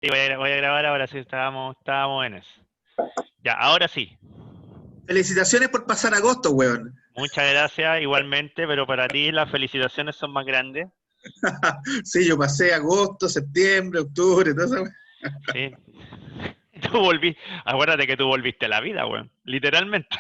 Sí, voy a grabar ahora, sí, estábamos en eso. Ya, ahora sí. Felicitaciones por pasar agosto, weón. Muchas gracias igualmente, pero para ti las felicitaciones son más grandes. Sí, yo pasé agosto, septiembre, octubre, todo eso. Sí. Tú volví, acuérdate que tú volviste a la vida, weón. Literalmente.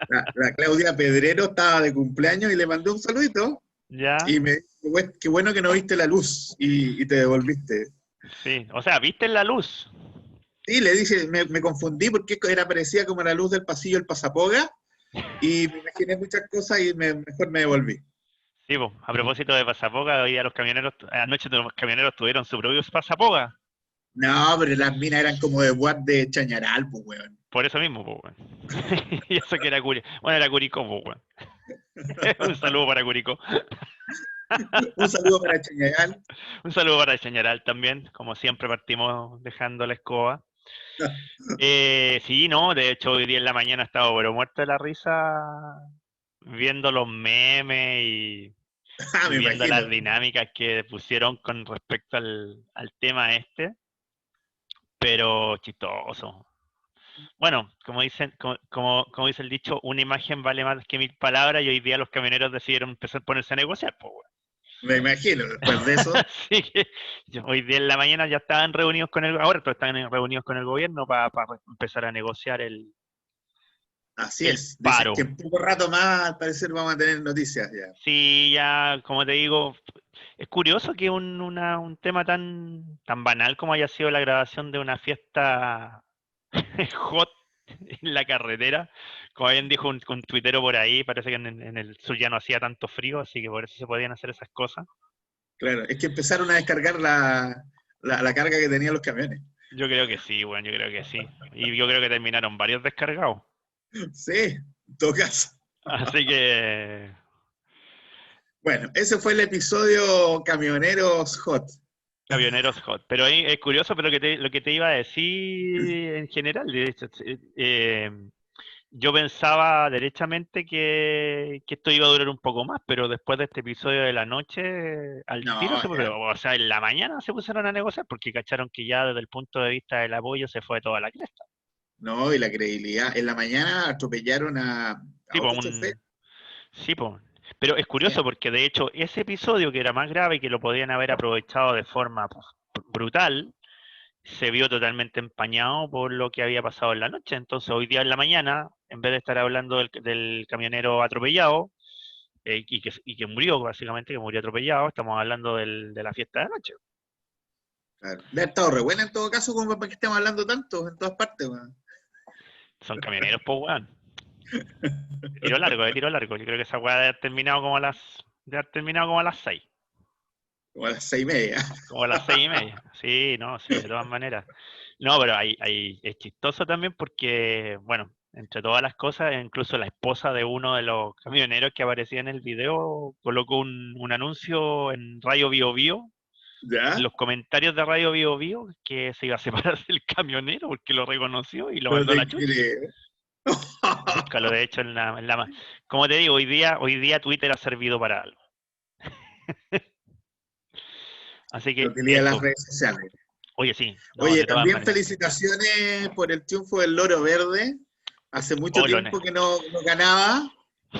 La Claudia Pedrero estaba de cumpleaños y le mandé un saludito Ya, y me dijo, qué bueno que no viste la luz y te devolviste. sí. O sea, viste la luz. Sí, le dije, me confundí porque era parecía como la luz del pasillo del Pasapoga y me imaginé muchas cosas y mejor me devolví. Sí, po. A propósito de pasapoga, hoy día los camioneros, anoche los camioneros tuvieron su propio pasapoga. No, pero las minas eran como de Guad de Chañaral, pues, weón. Por eso mismo, po, weón. Y eso que era Bueno, era Curicó, po, weón. Un saludo para Curicó. Un saludo para Chañaral. Un saludo para el Señoral también, como siempre partimos dejando la escoba. Sí, no, de hecho hoy día en la mañana he estado pero muerto de la risa viendo los memes Ah, y me viendo imagino. las dinámicas que pusieron con respecto al tema este, pero chistoso. Bueno, como dicen, como dice el dicho, una imagen vale más que mil palabras y hoy día los camioneros decidieron empezar a ponerse a negociar, pues, Me imagino, después de eso. así que hoy día en la mañana ya estaban reunidos con ahora todos están reunidos con el gobierno para empezar a negociar Así el es. Dicen que paro. en poco rato más, al parecer, vamos a tener noticias ya. Sí, ya, como te digo, es curioso que un tema tan banal como haya sido la grabación de una fiesta hot en la carretera, como bien dijo un tuitero por ahí, parece que en el sur ya no hacía tanto frío, así que por eso se podían hacer esas cosas. Claro, es que empezaron a descargar la carga que tenían los camiones. Yo creo que sí, bueno, yo creo que sí. Y yo creo que terminaron varios descargados. Sí, en todo caso. Así que, Bueno, ese fue el episodio Camioneros Hot. camioneros hot. Pero ahí es curioso, pero lo que te iba a decir en general, de hecho, yo pensaba derechamente que esto iba a durar un poco más, pero después de este episodio de la noche, al tiro No, pero, o sea, en la mañana se pusieron a negociar porque cacharon que ya desde el punto de vista del apoyo se fue toda la cresta. no, y la credibilidad. En la mañana atropellaron a Tipo, otro chofer. sí, po. Pero es Sí. curioso porque de hecho ese episodio que era más grave y que lo podían haber aprovechado de forma pues, brutal, se vio totalmente empañado por lo que había pasado en la noche. Entonces hoy día en la mañana, en vez de estar hablando del camionero atropellado, y que murió, básicamente, que murió atropellado, estamos hablando de la fiesta de anoche. Claro. Le ha estado re buena en todo caso, como para que estemos hablando tanto en todas partes, weón. Son camioneros, pues, weón. De tiro largo, de tiro largo. Yo creo que esa weá debe haber terminado como a las 6. Como a las 6:30. Como a las 6:30. Sí, no, sí, de todas maneras. No, pero es chistoso también porque, bueno, entre todas las cosas, incluso la esposa de uno de los camioneros que aparecía en el video colocó un anuncio en Radio Bio Bio, en ¿Ya? los comentarios de Radio Bio Bio, que se iba a separar del camionero porque lo reconoció y lo No mandó a te la chucha. creo. Búscalo, de hecho, como te digo, hoy día Twitter ha servido para algo. Así La que utilidad de las eso. redes sociales. Oye, sí, no, Oye, de todas también maneras. felicitaciones por el triunfo del Loro Verde. Hace mucho Oh, tiempo que no ganaba.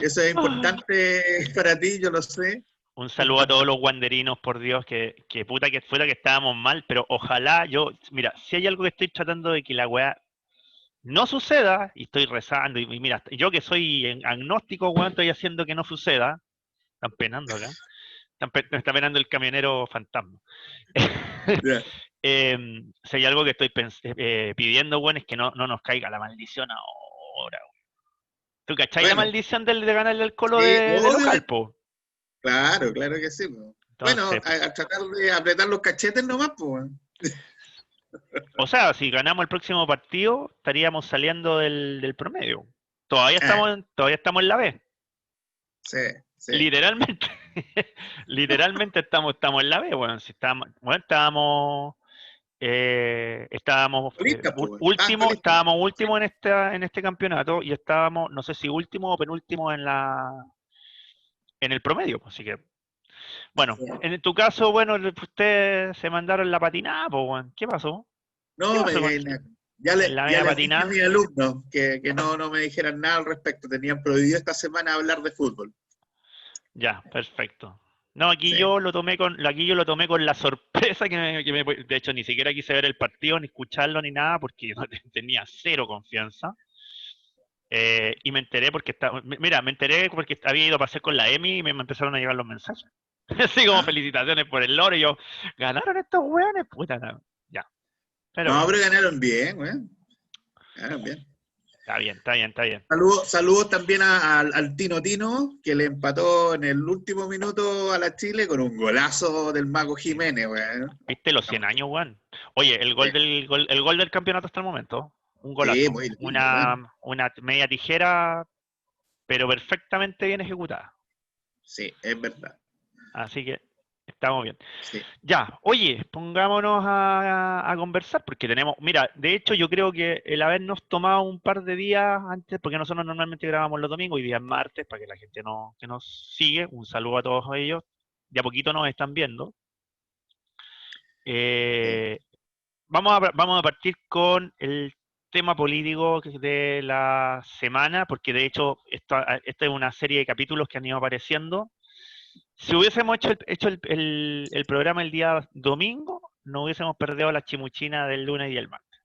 Eso es importante para ti, yo lo sé. Un saludo a todos los wanderinos, por Dios, que puta que fuera que estábamos mal, pero ojalá mira, si hay algo que estoy tratando de que la weá no suceda, y estoy rezando, y mira, yo que soy agnóstico, weón, estoy haciendo que no suceda, están penando acá, me está penando el camionero fantasma. Ya. Si hay algo que estoy pidiendo, weón, es que no nos caiga la maldición ahora. ¿Tú cacháis la Bueno, maldición de ganarle al colo sí, de obvio. local, po? Claro, claro que sí, po. Bueno, Entonces, a tratar de apretar los cachetes nomás, pues. o sea, si ganamos el próximo partido, estaríamos saliendo del promedio. Todavía estamos en la B. Sí, sí. Literalmente. Literalmente estamos en la B, bueno, si Colistas, pues. Estaban colistas. estábamos Sí. último en este campeonato y estábamos, no sé si último o penúltimo en el promedio, así que Bueno, en tu caso, bueno, ustedes se mandaron la patinada, pues, weón. ¿Qué pasó? ¿Qué No, pasó con la ya media les dije a patinada? mis alumnos que no me dijeran nada al respecto. Tenían prohibido esta semana hablar de fútbol. Ya, perfecto. No, Sí. aquí yo lo tomé con la sorpresa de hecho, ni siquiera quise ver el partido, ni escucharlo, ni nada, porque yo tenía cero confianza. Y me enteré mira, me enteré porque había ido a pasear con la Emi y me empezaron a llegar los mensajes. Así como ¿Ah? felicitaciones por el loro y yo, ganaron estos weones, puta, no. Ya, pero No, bueno, pero ganaron bien, güey. Ganaron bien. está bien, está bien, está bien. Saludos también al Tino Tino, que le empató en el último minuto a la Chile con un golazo del Mago Jiménez, güey. ¿Viste los 100 años, weón? Oye, el gol del campeonato hasta el momento, un Sí, golazo. muy lindo, güey. Una media tijera, pero perfectamente bien ejecutada. Sí, es verdad. Así que estamos bien. Sí. Ya, oye, pongámonos a conversar, porque mira, de hecho yo creo que el habernos tomado un par de días antes, porque nosotros normalmente grabamos los domingos y días martes, para que la gente que nos sigue, un saludo a todos ellos, de a poquito nos están viendo. Sí. Eh, vamos a partir con el tema político de la semana, porque de hecho esta es una serie de capítulos que han ido apareciendo. Si hubiésemos hecho el programa el día domingo, no hubiésemos perdido la chimuchina del lunes y el martes.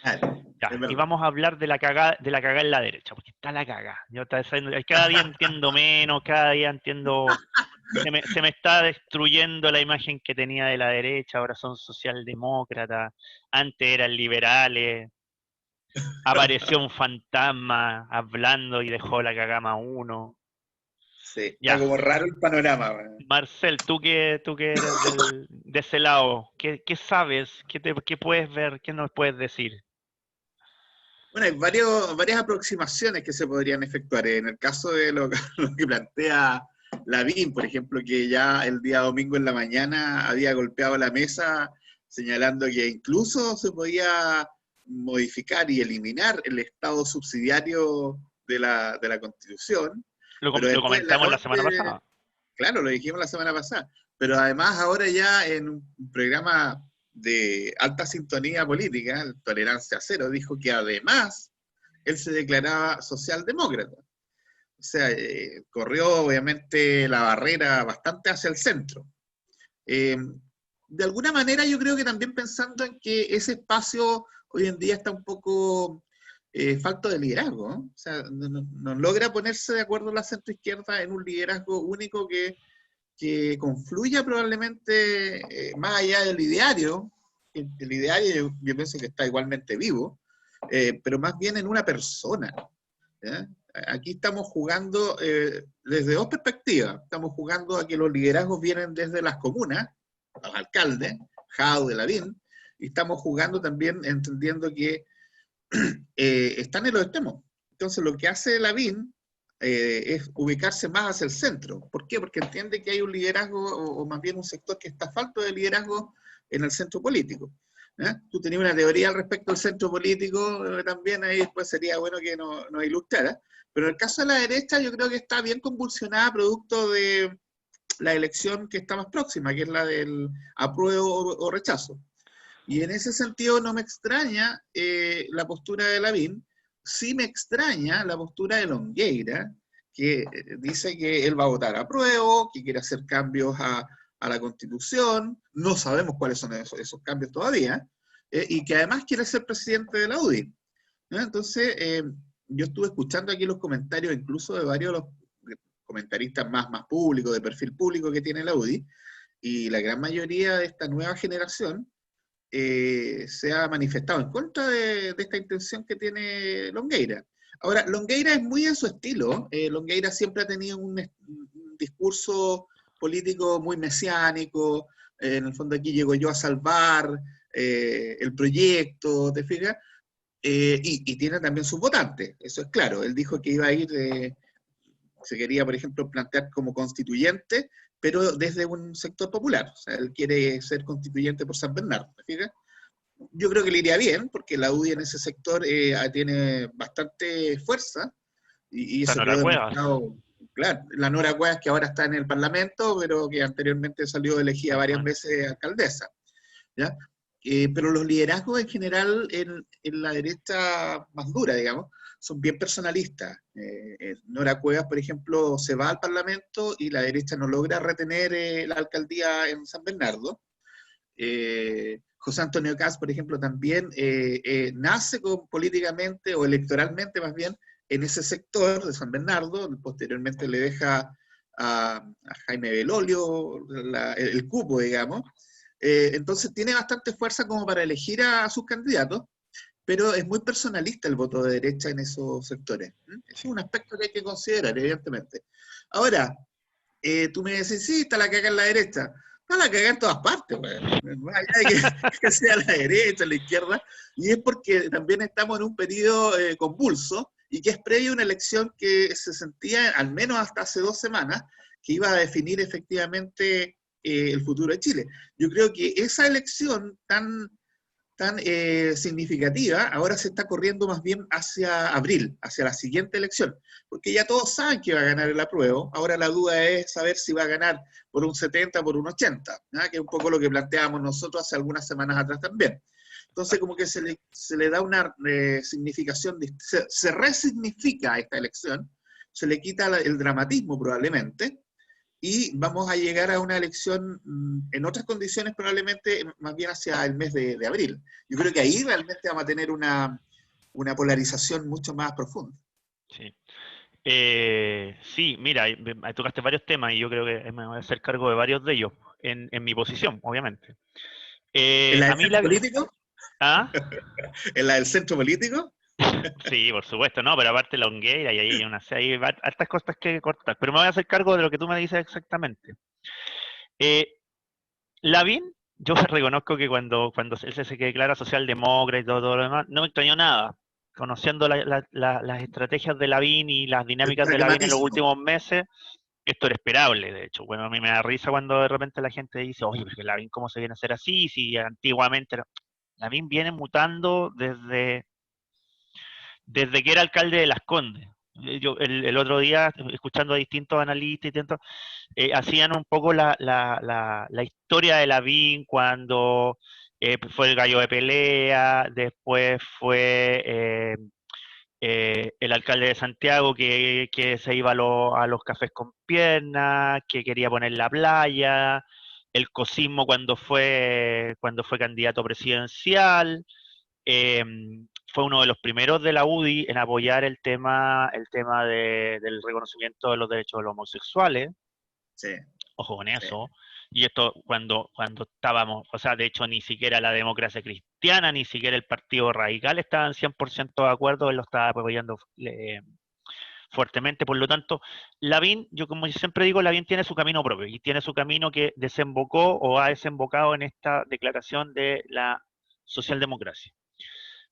Claro, es Ya, y verdad. vamos a hablar de la cagada en la derecha, porque está la cagada. Cada día entiendo menos, cada día entiendo. Se me está destruyendo la imagen que tenía de la derecha, ahora son socialdemócratas, antes eran liberales, apareció un fantasma hablando y dejó la cagama a uno. Sí, está Ya, como raro el panorama, güey. Marcel, tú que eres de ese lado, ¿qué sabes? ¿Qué puedes ver? ¿Qué nos puedes decir? Bueno, hay varias aproximaciones que se podrían efectuar. En el caso de lo que plantea Lavín, por ejemplo, que ya el día domingo en la mañana había golpeado la mesa señalando que incluso se podía modificar y eliminar el estado subsidiario de la Constitución, pero Lo después comentamos la semana ahora, pasada. claro, lo dijimos la semana pasada, pero además ahora ya en un programa de alta sintonía política, Tolerancia Cero, dijo que además él se declaraba socialdemócrata. O sea, corrió obviamente la barrera bastante hacia el centro. Eh, de alguna manera yo creo que también pensando en que ese espacio hoy en día está un poco falto de liderazgo, ¿no? O sea, no logra ponerse de acuerdo la centroizquierda en un liderazgo único que confluya probablemente más allá del ideario. El ideario yo pienso que está igualmente vivo, pero más bien en una persona. ¿Ya? Aquí estamos jugando desde dos perspectivas. Estamos jugando a que los liderazgos vienen desde las comunas, al alcalde, Jau de Lavín, y estamos jugando también entendiendo que están en los extremos. Entonces lo que hace Lavín es ubicarse más hacia el centro. ¿Por qué? Porque entiende que hay un liderazgo, o más bien un sector que está falto de liderazgo en el centro político. Tú tenías una teoría al respecto del centro político, también ahí después sería bueno que nos ilustrara. Pero en el caso de la derecha yo creo que está bien convulsionada producto de la elección que está más próxima, que es la del apruebo o rechazo. Y en ese sentido no me extraña la postura de Lavín, sí me extraña la postura de Longueira, que dice que él va a votar a prueba, que quiere hacer cambios a la Constitución, no sabemos cuáles son esos cambios todavía, y que además quiere ser presidente de la UDI. ¿No? Entonces, yo estuve escuchando aquí los comentarios incluso de varios de los comentaristas más públicos, de perfil público que tiene la UDI, y la gran mayoría de esta nueva generación se ha manifestado en contra de esta intención que tiene Longueira. Ahora, Longueira es muy en su estilo. Longueira siempre ha tenido un discurso político muy mesiánico. En el fondo aquí llego yo a salvar el proyecto, ¿te fijas? Y tiene también sus votantes, eso es claro. Él dijo que iba a ir, se quería, por ejemplo, plantear como constituyente, pero desde un sector popular. O sea, él quiere ser constituyente por San Bernardo, ¿te fijas? Yo creo que le iría bien, porque la UDI en ese sector tiene bastante fuerza y Está eso no la quedó cuevas. demostrado. Claro, la Nora Cuevas, que ahora está en el Parlamento, pero que anteriormente salió elegida varias Bueno, veces alcaldesa, ¿ya? Pero los liderazgos en general en la derecha más dura, digamos, son bien personalistas. Nora Cuevas, por ejemplo, se va al Parlamento y la derecha no logra retener la alcaldía en San Bernardo. José Antonio Caz, por ejemplo, también nace políticamente o electoralmente más bien en ese sector de San Bernardo, posteriormente le deja a Jaime Belolio el cupo, digamos. Entonces tiene bastante fuerza como para elegir a sus candidatos, pero es muy personalista el voto de derecha en esos sectores. Es sí. un aspecto que hay que considerar, evidentemente. Ahora, tú me decís, sí, está la caga en la derecha. Está la caga en todas partes, pues. Más allá de que, que sea la derecha, la izquierda, y es porque también estamos en un periodo convulso y que es previo a una elección que se sentía, al menos hasta hace 2 semanas, que iba a definir efectivamente el futuro de Chile. Yo creo que esa elección tan significativa, ahora se está corriendo más bien hacia abril, hacia la siguiente elección, porque ya todos saben que va a ganar el apruebo, ahora la duda es saber si va a ganar por un 70, por un 80, ¿no? Que es un poco lo que planteábamos nosotros hace algunas semanas atrás también. Entonces como que se le da una significación, se resignifica esta elección, se le quita el dramatismo probablemente, y vamos a llegar a una elección en otras condiciones probablemente más bien hacia el mes de abril. Yo creo que ahí realmente vamos a tener una polarización mucho más profunda. Sí. Sí, mira, tocaste varios temas y yo creo que me voy a hacer cargo de varios de ellos, en mi posición, obviamente. ¿En la A del mí centro la... político? ¿Ah? ¿En la del centro político? Sí, por supuesto, no, pero aparte la honguera y ahí hay hartas cosas que cortar. Pero me voy a hacer cargo de lo que tú me dices exactamente. Eh, Lavín, yo reconozco que cuando él se declara socialdemócrata y todo lo demás, no me extrañó nada. Conociendo las estrategias de Lavín y las El dinámicas de Lavín en los pragmatismo. últimos meses, esto era esperable, de hecho. Bueno, a mí me da risa cuando de repente la gente dice, oye, pero Lavín, ¿cómo se viene a hacer así? Si antiguamente era... Lavín viene mutando desde que era alcalde de Las Condes. Yo el otro día, escuchando a distintos analistas y distintos, hacían un poco la historia de Lavín cuando fue el gallo de pelea, después fue el alcalde de Santiago que se iba a los cafés con piernas, que quería poner la playa, el cosismo cuando fue candidato presidencial, eh, fue uno de los primeros de la UDI en apoyar el tema del reconocimiento de los derechos de los homosexuales, Sí, ojo con sí. eso, y esto cuando estábamos, o sea, de hecho ni siquiera la democracia cristiana, ni siquiera el Partido Radical estaban 100% de acuerdo, él lo estaba apoyando fuertemente, por lo tanto, Lavín, yo como siempre digo, Lavín tiene su camino propio, y tiene su camino que desembocó o ha desembocado en esta declaración de la socialdemocracia.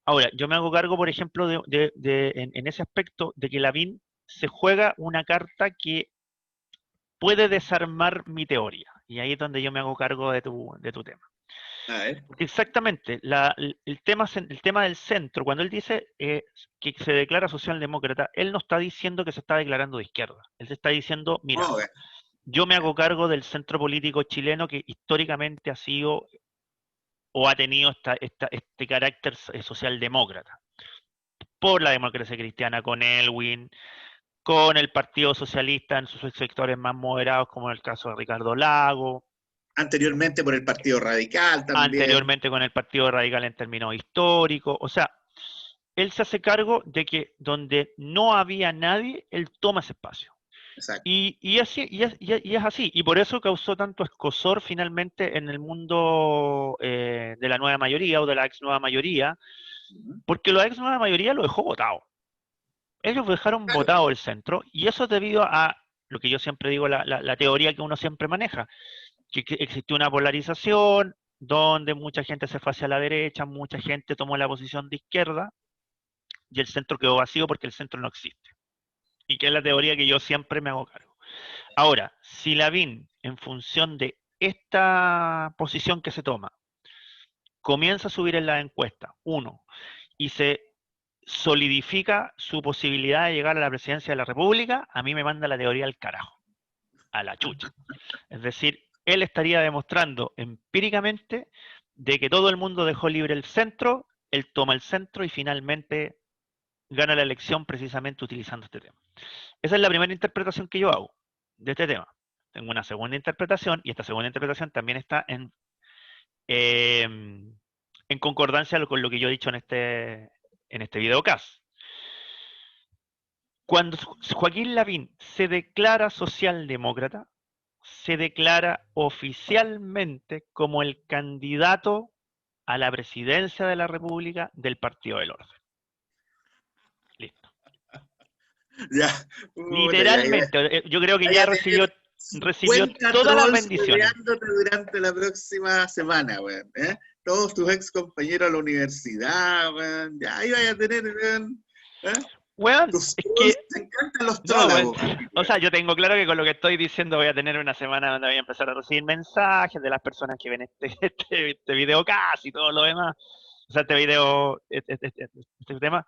Ahora, yo me hago cargo, por ejemplo, en ese aspecto, de que Lavín se juega una carta que puede desarmar mi teoría. Y ahí es donde yo me hago cargo de tu tema. A ver, Porque exactamente, el tema del centro, cuando él dice que se declara socialdemócrata, él no está diciendo que se está declarando de izquierda. Él se está diciendo, mira, vamos a ver. yo me hago cargo del centro político chileno que históricamente ha sido o ha tenido este carácter socialdemócrata. Por la democracia cristiana con Elwin, con el Partido Socialista en sus sectores más moderados, como en el caso de Ricardo Lago, Anteriormente por el Partido Radical también. anteriormente con el Partido Radical en términos históricos. O sea, él se hace cargo de que donde no había nadie, él toma ese espacio. Exacto. Y es así, y por eso causó tanto escozor finalmente en el mundo de la nueva mayoría o de la ex nueva mayoría, Ujú. porque la ex nueva mayoría lo dejó votado. Ellos dejaron Claro, votado el centro, y eso es debido a lo que yo siempre digo, la teoría que uno siempre maneja, que existió una polarización donde mucha gente se fue hacia la derecha, mucha gente tomó la posición de izquierda, y el centro quedó vacío porque el centro no existe. Y que es la teoría que yo siempre me hago cargo. Ahora, si Lavín, en función de esta posición que se toma, comienza a subir en la encuesta, uno, y se solidifica su posibilidad de llegar a la presidencia de la República, a mí me manda la teoría al carajo, a la chucha. Es decir, él estaría demostrando empíricamente de que todo el mundo dejó libre el centro, él toma el centro y finalmente gana la elección precisamente utilizando este tema. Esa es la primera interpretación que yo hago de este tema. Tengo una segunda interpretación, y esta segunda interpretación también está en concordancia con lo que yo he dicho en este videocast. Cuando Joaquín Lavín se declara socialdemócrata, se declara oficialmente como el candidato a la presidencia de la República del Partido del Orden. Listo. Ya, puta, Literalmente, yo creo que ya recibió 50 todas las trolls bendiciones. rodeándote durante la próxima semana, weón. Todos tus ex compañeros a la universidad, weón. Ya ahí vaya a tener, weón. Weón, Tus es trolls, que te encantan los no, trólogos. o sea, yo tengo claro que con lo que estoy diciendo voy a tener una semana donde voy a empezar a recibir mensajes de las personas que ven este video casi y todo lo demás. O sea, este video, este tema.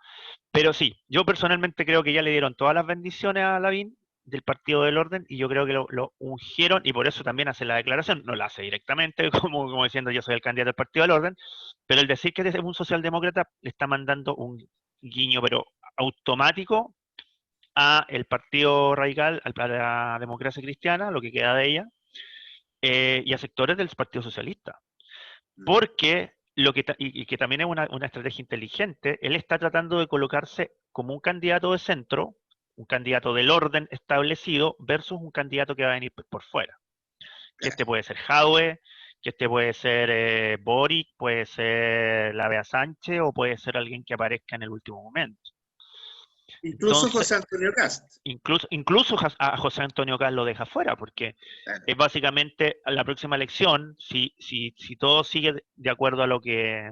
Pero sí, yo personalmente creo que ya le dieron todas las bendiciones a Lavín del Partido del Orden, y yo creo que lo ungieron, y por eso también hace la declaración. No la hace directamente, como diciendo yo soy el candidato del Partido del Orden, pero el decir que es un socialdemócrata le está mandando un guiño, pero automático, a el Partido Radical, a la democracia cristiana, lo que queda de ella, y a sectores del Partido Socialista. Porque y que también es una estrategia inteligente, él está tratando de colocarse como un candidato de centro, un candidato del orden establecido, versus un candidato que va a venir por fuera. Que este puede ser Jadwe, que este puede ser Boric, puede ser la Bea Sánchez, o puede ser alguien que aparezca en el último momento. Incluso Entonces, José Antonio Cast. incluso a José Antonio Cast lo deja fuera, porque es básicamente a la próxima elección, si todo sigue de acuerdo a lo que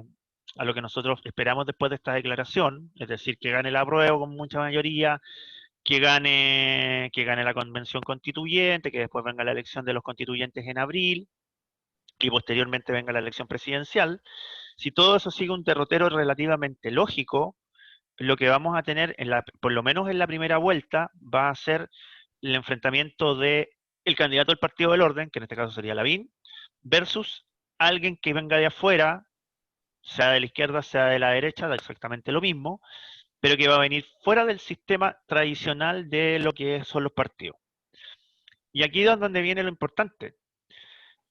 nosotros esperamos después de esta declaración, es decir, que gane el apruebo con mucha mayoría, que gane la convención constituyente, que después venga la elección de los constituyentes en abril, y posteriormente venga la elección presidencial. Si todo eso sigue un derrotero relativamente lógico, lo que vamos a tener, por lo menos en la primera vuelta, va a ser el enfrentamiento de el candidato del Partido del Orden, que en este caso sería Lavín, versus alguien que venga de afuera, sea de la izquierda, sea de la derecha, da exactamente lo mismo, pero que va a venir fuera del sistema tradicional de lo que son los partidos. Y aquí es donde viene lo importante.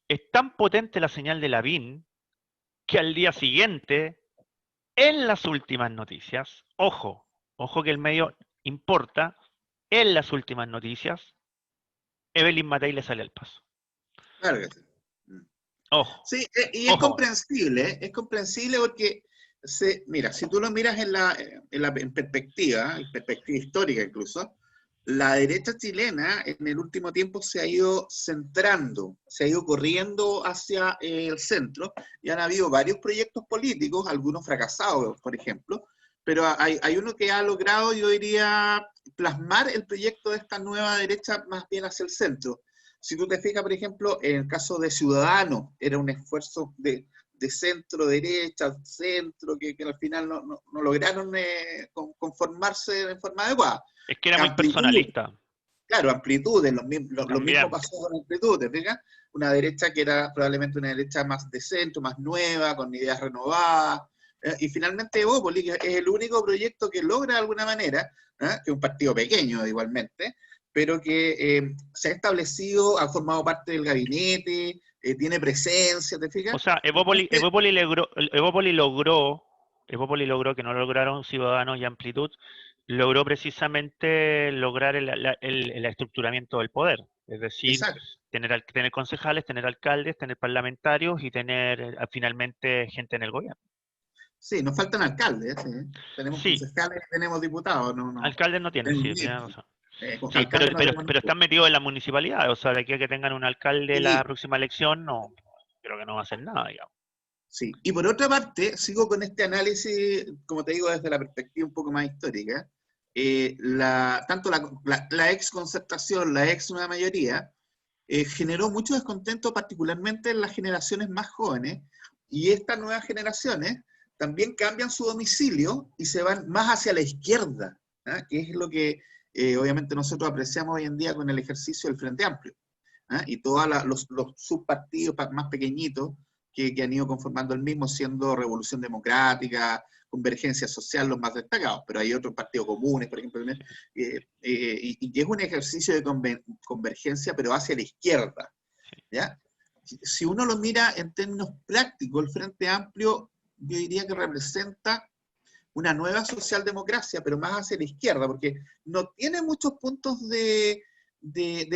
Es tan potente la señal de Lavín que al día siguiente, en las últimas noticias, ojo que el medio importa, en las últimas noticias, Evelyn Matei le sale al paso. Claro que sí. Ojo. Sí, y es comprensible porque, mira, si tú lo miras en perspectiva histórica incluso, la derecha chilena en el último tiempo se ha ido centrando, se ha ido corriendo hacia el centro, y han habido varios proyectos políticos, algunos fracasados, por ejemplo, pero hay uno que ha logrado, yo diría, plasmar el proyecto de esta nueva derecha más bien hacia el centro. Si tú te fijas, por ejemplo, en el caso de Ciudadanos, era un esfuerzo de centro-derecha, centro, que al final no lograron conformarse de forma adecuada. Es que era muy personalista. Claro, amplitudes, lo mismo pasó con amplitudes, ¿verdad? Una derecha que era probablemente una derecha más de centro, más nueva, con ideas renovadas, y finalmente Evópoli, que es el único proyecto que logra de alguna manera, que es un partido pequeño igualmente, pero que se ha establecido, ha formado parte del gabinete, tiene presencia, ¿te fijas? O sea, Evópoli logró, que no lograron Ciudadanos y Amplitud, logró precisamente lograr el estructuramiento del poder. Es decir, tener concejales, tener alcaldes, tener parlamentarios y tener finalmente gente en el gobierno. Sí, nos faltan alcaldes, ¿sí? Tenemos concejales, tenemos diputados. Alcaldes no tienen, sí, tienen razón. Sí, pero están metidos en la municipalidad, o sea, de aquí a que tengan un alcalde la próxima elección, no, creo que no va a hacer nada, digamos. Sí, y por otra parte, sigo con este análisis, como te digo, desde la perspectiva un poco más histórica. Tanto la ex concertación, la ex nueva mayoría, generó mucho descontento, particularmente en las generaciones más jóvenes, y estas nuevas generaciones también cambian su domicilio y se van más hacia la izquierda, ¿ah? Que es lo que obviamente nosotros apreciamos hoy en día con el ejercicio del Frente Amplio, ¿ah? Y todos los subpartidos más pequeñitos que han ido conformando el mismo, siendo Revolución Democrática, Convergencia Social los más destacados, pero hay otros partidos comunes, por ejemplo, y es un ejercicio de convergencia, pero hacia la izquierda, ¿ya? Si uno lo mira en términos prácticos, el Frente Amplio, yo diría que representa una nueva socialdemocracia, pero más hacia la izquierda, porque no tiene muchos puntos de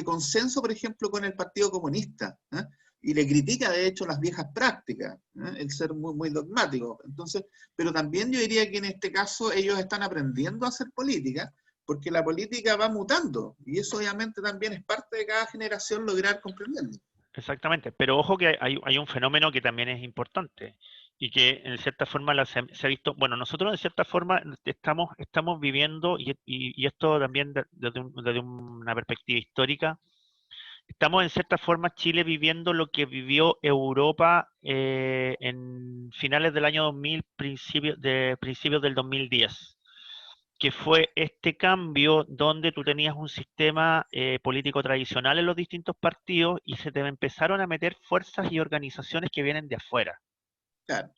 consenso, por ejemplo, con el Partido Comunista, ¿eh? Y le critica, de hecho, las viejas prácticas, ¿eh? El ser muy, muy dogmático. Entonces, pero también yo diría que en este caso ellos están aprendiendo a hacer política, porque la política va mutando, y eso obviamente también es parte de cada generación lograr comprenderlo. Exactamente, pero ojo que hay un fenómeno que también es importante y que en cierta forma se ha visto, bueno, nosotros de cierta forma estamos viviendo, y esto también desde una perspectiva histórica, estamos en cierta forma Chile viviendo lo que vivió Europa en finales del año 2000, principios del 2010, que fue este cambio donde tú tenías un sistema político tradicional en los distintos partidos y se te empezaron a meter fuerzas y organizaciones que vienen de afuera. Claro.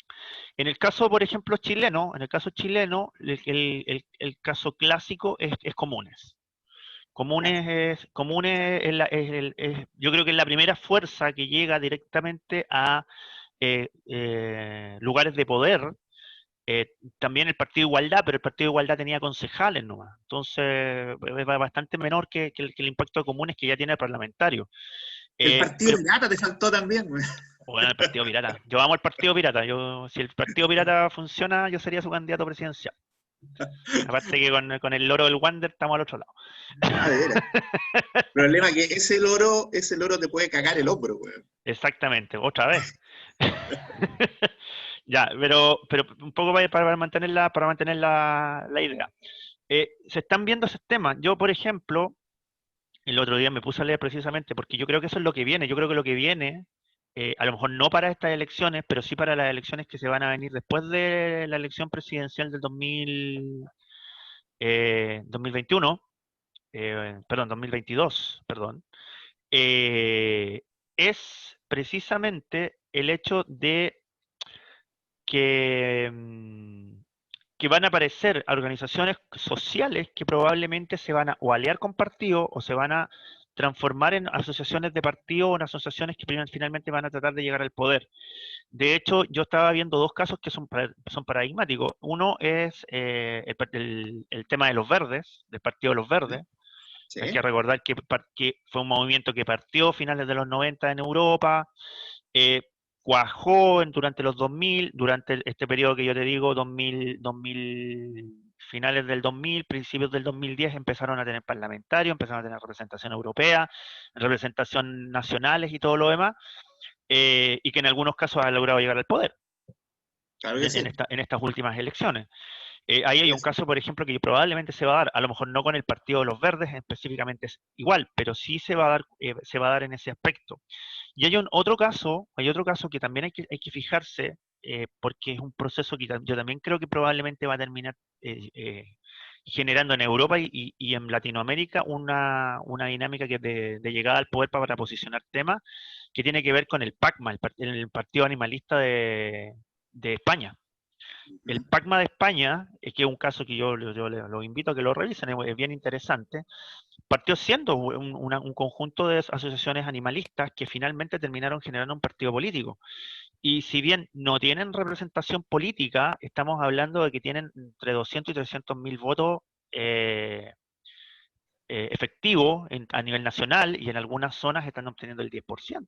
En el caso, por ejemplo, chileno, el caso clásico es Comunes. Comunes yo creo que es la primera fuerza que llega directamente a lugares de poder. También el Partido de Igualdad, pero el Partido de Igualdad tenía concejales nomás. Entonces, es bastante menor que el impacto de Comunes que ya tiene el parlamentario. El Partido Pero, Pirata te faltó también, güey. bueno, el Partido Pirata. Yo amo el Partido Pirata. Si el Partido Pirata funciona, yo sería su candidato presidencial. Aparte que con el loro del Wander estamos al otro lado. Ah, de veras. El problema es que ese loro te puede cagar el hombro, güey. Exactamente, otra vez. Ya, pero un poco para mantener la idea. Se están viendo esos temas. Yo, por ejemplo, el otro día me puse a leer precisamente porque yo creo que eso es lo que viene. Yo creo que lo que viene, a lo mejor no para estas elecciones, pero sí para las elecciones que se van a venir después de la elección presidencial del 2021, perdón, 2022, perdón, eh, es precisamente el hecho de que, que van a aparecer organizaciones sociales que probablemente se van a o aliar con partidos o se van a transformar en asociaciones de partidos o en asociaciones que finalmente van a tratar de llegar al poder. De hecho, yo estaba viendo dos casos que son paradigmáticos. Uno es el tema de los verdes, del Partido de los Verdes. Sí. Hay que recordar que fue un movimiento que partió a finales de los 90 en Europa, cuajó durante los 2000, durante este periodo que yo te digo, 2000, finales del 2000, principios del 2010, empezaron a tener parlamentarios, empezaron a tener representación europea, representación nacionales y todo lo demás, y que en algunos casos ha logrado llegar al poder Claro que sí. en estas últimas elecciones. Ahí hay un caso, por ejemplo, que probablemente se va a dar, a lo mejor no con el Partido de los Verdes específicamente es igual, pero sí se va a dar en ese aspecto. Y hay otro caso que también hay que fijarse, porque es un proceso que yo también creo que probablemente va a terminar generando en Europa y en Latinoamérica una dinámica que de llegada al poder para posicionar temas que tiene que ver con el PACMA, el Partido Animalista de España. El PACMA de España, que es un caso que yo los invito a que lo revisen, es bien interesante, partió siendo un conjunto de asociaciones animalistas que finalmente terminaron generando un partido político. Y si bien no tienen representación política, estamos hablando de que tienen entre 200 y 300 mil votos efectivos a nivel nacional y en algunas zonas están obteniendo el 10%.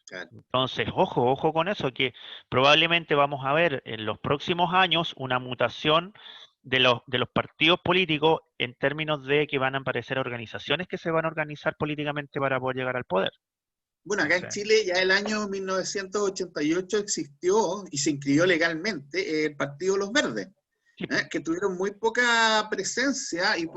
Claro. Entonces, ojo con eso, que probablemente vamos a ver en los próximos años una mutación de los partidos políticos en términos de que van a aparecer organizaciones que se van a organizar políticamente para poder llegar al poder. Bueno, acá en Chile ya el año 1988 existió y se inscribió legalmente el Partido de los Verdes, que tuvieron muy poca presencia y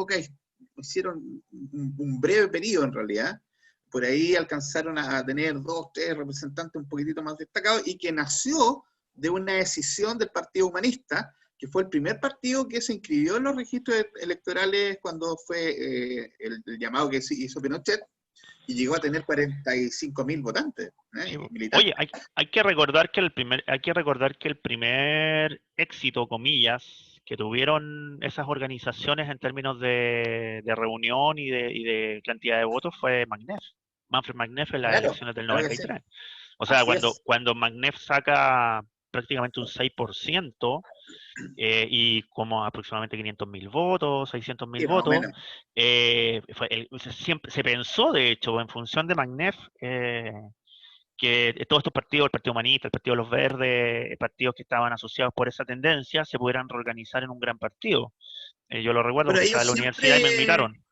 hicieron un breve periodo en realidad. Por ahí alcanzaron a tener 2, 3 representantes un poquitito más destacados y que nació de una decisión del Partido Humanista, que fue el primer partido que se inscribió en los registros electorales cuando fue el llamado que hizo Pinochet, y llegó a tener 45.000 votantes, Sí, militantes. oye, hay que recordar que el primer éxito, comillas, que tuvieron esas organizaciones en términos de reunión y de cantidad de votos fue Magnef. Manfred Magnef en las Claro, elecciones del claro que sí. 93. O sea, Así es. cuando Magnef saca prácticamente un 6%, y como aproximadamente 500.000 votos, 600.000 Sí, más o votos, menos. se pensó, de hecho, en función de Magnef, que todos estos partidos, el Partido Humanista, el Partido de los Verdes, partidos que estaban asociados por esa tendencia, se pudieran reorganizar en un gran partido. Yo lo recuerdo Pero porque estaba ellos en la universidad y me siempre, invitaron.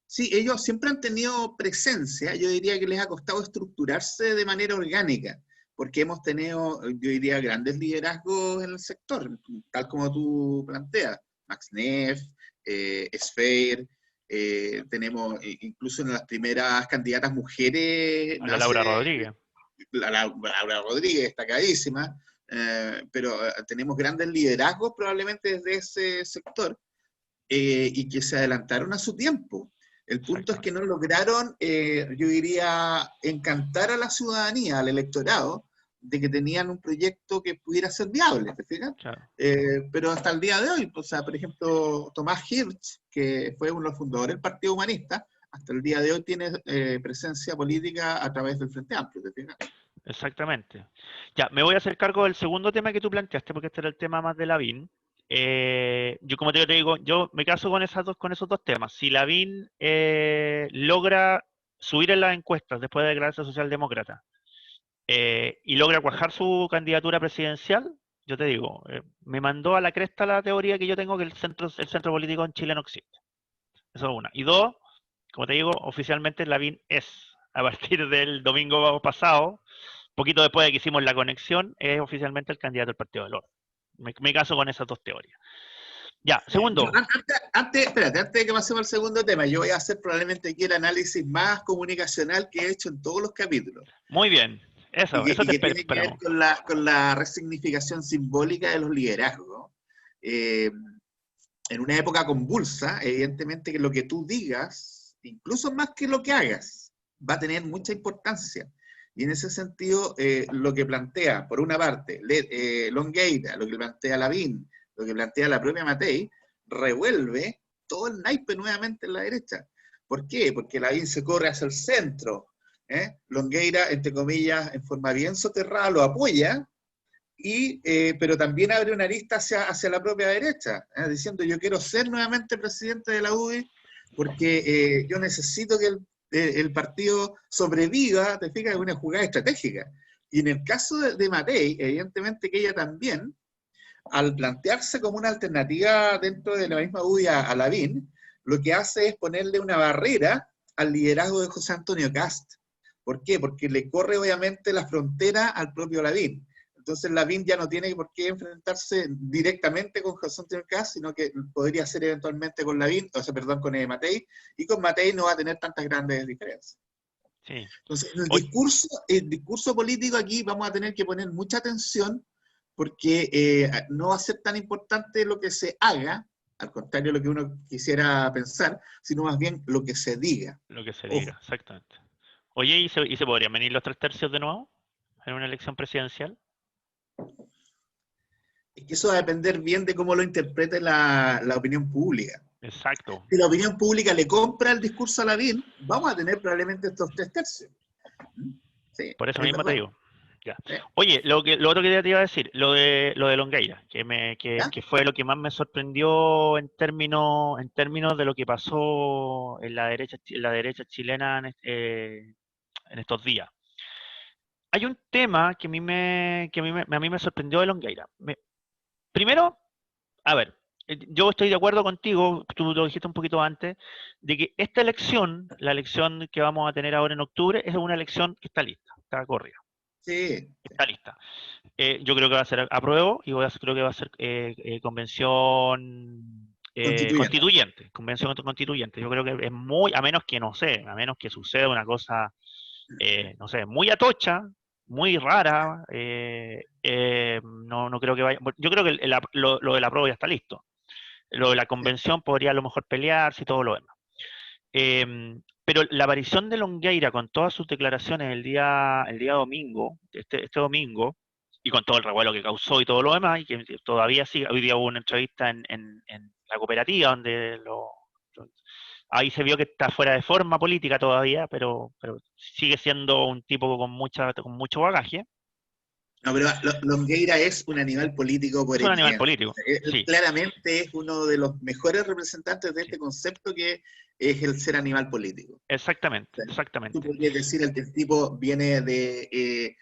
sí, ellos siempre han tenido presencia. Yo diría que les ha costado estructurarse de manera orgánica, porque hemos tenido, yo diría, grandes liderazgos en el sector, tal como tú planteas. Max Neff, Sphere, tenemos incluso en las primeras candidatas mujeres, A la Laura nace Rodríguez. Laura Rodríguez, destacadísima, pero tenemos grandes liderazgos probablemente desde ese sector, y que se adelantaron a su tiempo. El punto es que Exactamente. no lograron, yo diría, encantar a la ciudadanía, al electorado, de que tenían un proyecto que pudiera ser viable, ¿te fijas? Claro. Pero hasta el día de hoy, o sea, por ejemplo, Tomás Hirsch, que fue uno de los fundadores del Partido Humanista, hasta el día de hoy tiene presencia política a través del Frente Amplio, ¿te fijas? Exactamente. Ya, me voy a hacer cargo del segundo tema que tú planteaste, porque este era el tema más de Lavín. Yo, como te digo, yo me caso con esos dos temas. Si Lavín logra subir en las encuestas después de declararse socialdemócrata, y logra cuajar su candidatura presidencial, yo te digo, me mandó a la cresta la teoría que yo tengo que el centro político en Chile no existe. Eso es una. Y dos, como te digo, oficialmente Lavín es, a partir del domingo pasado, poquito después de que hicimos la conexión, es oficialmente el candidato del Partido del Orden. Me caso con esas dos teorías. Ya, Yo, segundo. espérate, antes de que pasemos al segundo tema, yo voy a hacer probablemente aquí el análisis más comunicacional que he hecho en todos los capítulos, Muy bien. Eso y te que tiene que ver esperamos. con la resignificación simbólica de los liderazgos. Eh, en una época convulsa, evidentemente que lo que tú digas, incluso más que lo que hagas, va a tener mucha importancia. Y en ese sentido, lo que plantea, por una parte, Longueira, lo que plantea Lavín, lo que plantea la propia Matei, revuelve todo el naipe nuevamente en la derecha. ¿Por qué? Porque Lavín se corre hacia el centro. Longueira, entre comillas, en forma bien soterrada, lo apoya, pero también abre una lista hacia la propia derecha, diciendo yo quiero ser nuevamente presidente de la UDI porque yo necesito que el partido sobreviva, te fijas, es una jugada estratégica. Y en el caso de Matei, evidentemente que ella también, al plantearse como una alternativa dentro de la misma UDI a Lavín, lo que hace es ponerle una barrera al liderazgo de José Antonio Cast. ¿Por qué? Porque le corre obviamente la frontera al propio Lavín. Entonces Lavín ya no tiene por qué enfrentarse directamente con José Antonio Cast, sino que podría ser eventualmente con Lavín, o sea, perdón, con Matei, y con Matei no va a tener tantas grandes diferencias. Sí. Entonces, Hoy, el discurso político aquí vamos a tener que poner mucha atención porque no va a ser tan importante lo que se haga, al contrario de lo que uno quisiera pensar, sino más bien lo que se diga. lo que se Ojo, diga, exactamente. Oye, ¿y se podrían venir los tres tercios de nuevo en una elección presidencial? es que eso va a depender bien de cómo lo interprete la opinión pública. Exacto. Si la opinión pública le compra el discurso a Lavín, vamos a tener probablemente estos tres tercios. Sí, Por eso es mismo te verdad. digo. Ya. ¿Eh? Oye, lo otro que te iba a decir, lo de Longueira, ¿Ya? que fue lo que más me sorprendió en términos de lo que pasó en la derecha chilena en estos días. Hay un tema a mí me sorprendió de Longueira. Primero, a ver, yo estoy de acuerdo contigo, tú lo dijiste un poquito antes, de que esta elección, la elección que vamos a tener ahora en octubre, es una elección que está lista, está corrida, Sí, está lista. Yo creo que va a ser apruebo y creo que va a ser convención constituyente. constituyente. Yo creo que es muy, a menos que no sé, a menos que suceda una cosa, no sé, muy atocha, muy rara, no creo que vaya. Yo creo que lo de la prueba ya está listo. Lo de la convención podría a lo mejor pelearse y todo lo demás. Pero la aparición de Longueira con todas sus declaraciones el día domingo, este domingo, y con todo el revuelo que causó y todo lo demás, y que todavía sigue, hoy día hubo una entrevista en la cooperativa donde ahí se vio que está fuera de forma política todavía, pero sigue siendo un tipo con mucho bagaje. No, pero Longueira es un animal político por Es un animal eminencia. político, Él sí, claramente es uno de los mejores representantes de sí, este concepto que es el ser animal político. O exactamente, sea, tú exactamente. podrías decir el tipo viene de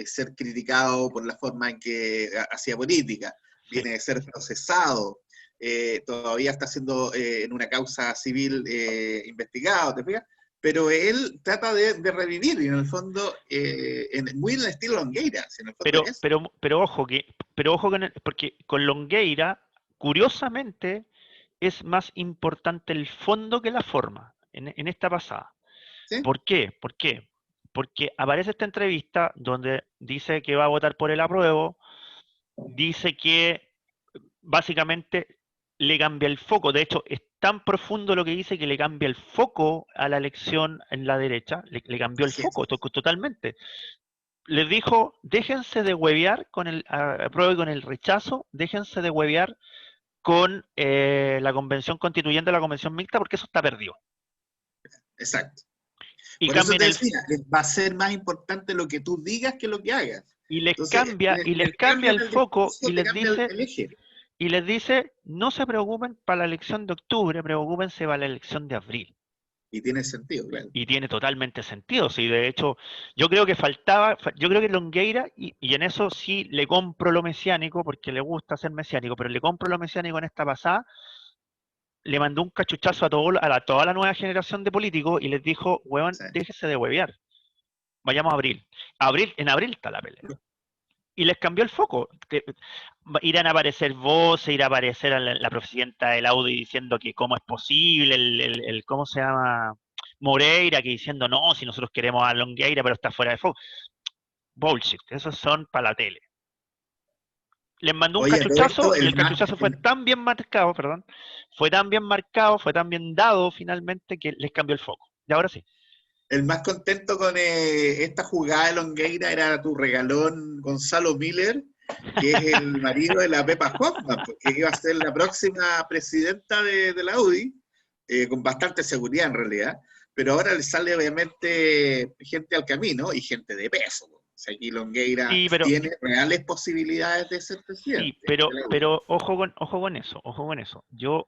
ser criticado por la forma en que hacía política, Sí. viene de ser procesado, todavía está siendo en una causa civil investigado, ¿te fijas? Pero él trata de revivir, y en el fondo, muy en el estilo Longueira, si en el fondo es Pero, eso. pero, pero ojo pero ojo porque con Longueira, curiosamente, es más importante el fondo que la forma en esta pasada. ¿Sí? ¿Por qué? ¿Por qué? Porque aparece esta entrevista donde dice que va a votar por el apruebo, dice que básicamente le cambia el foco. De hecho, es tan profundo lo que dice que le cambia el foco a la elección en la derecha, le cambió el Así es. foco totalmente. Les dijo, déjense de huevear con el apruebo y con el rechazo, déjense de huevear con la convención constituyente, la convención mixta, porque eso está perdido. Exacto. Y Por eso cambien te el decía, va a ser más importante lo que tú digas que lo que hagas. y les Entonces, cambia y les el cambia cambio en el el foco discurso te cambia el eje. y les dice, no se preocupen para la elección de octubre, preocúpense para la elección de abril. Y tiene sentido, claro. Y tiene totalmente sentido, sí, de hecho, yo creo que yo creo que Longueira, y en eso sí le compro lo mesiánico, porque le gusta ser mesiánico, pero le compro lo mesiánico en esta pasada, le mandó un cachuchazo toda la nueva generación de políticos y les dijo, huevón, Sí. déjese de huevear, vayamos a abril. En abril está la pelea. Y les cambió el foco. Irán a aparecer voces, irá a aparecer a la presidenta del Audi diciendo que cómo es posible, ¿cómo se llama? Moreira, que diciendo, no, si nosotros queremos a Longueira, pero está fuera de foco. Bullshit, esos son para la tele. Les mandó un Oye, todo cachuchazo esto, y el cachuchazo fue tan bien marcado, perdón, fue tan bien marcado, fue tan bien dado finalmente que les cambió el foco. Y ahora sí. el más contento con esta jugada de Longueira era tu regalón Gonzalo Miller, que es el marido de la Pepa Hoffman, porque iba a ser la próxima presidenta de la UDI, con bastante seguridad en realidad, pero ahora le sale obviamente gente al camino y gente de peso. O sea, aquí Longueira Sí, pero tiene reales posibilidades de ser sí, presidente de la UDI. pero ojo con eso, ojo con eso. Yo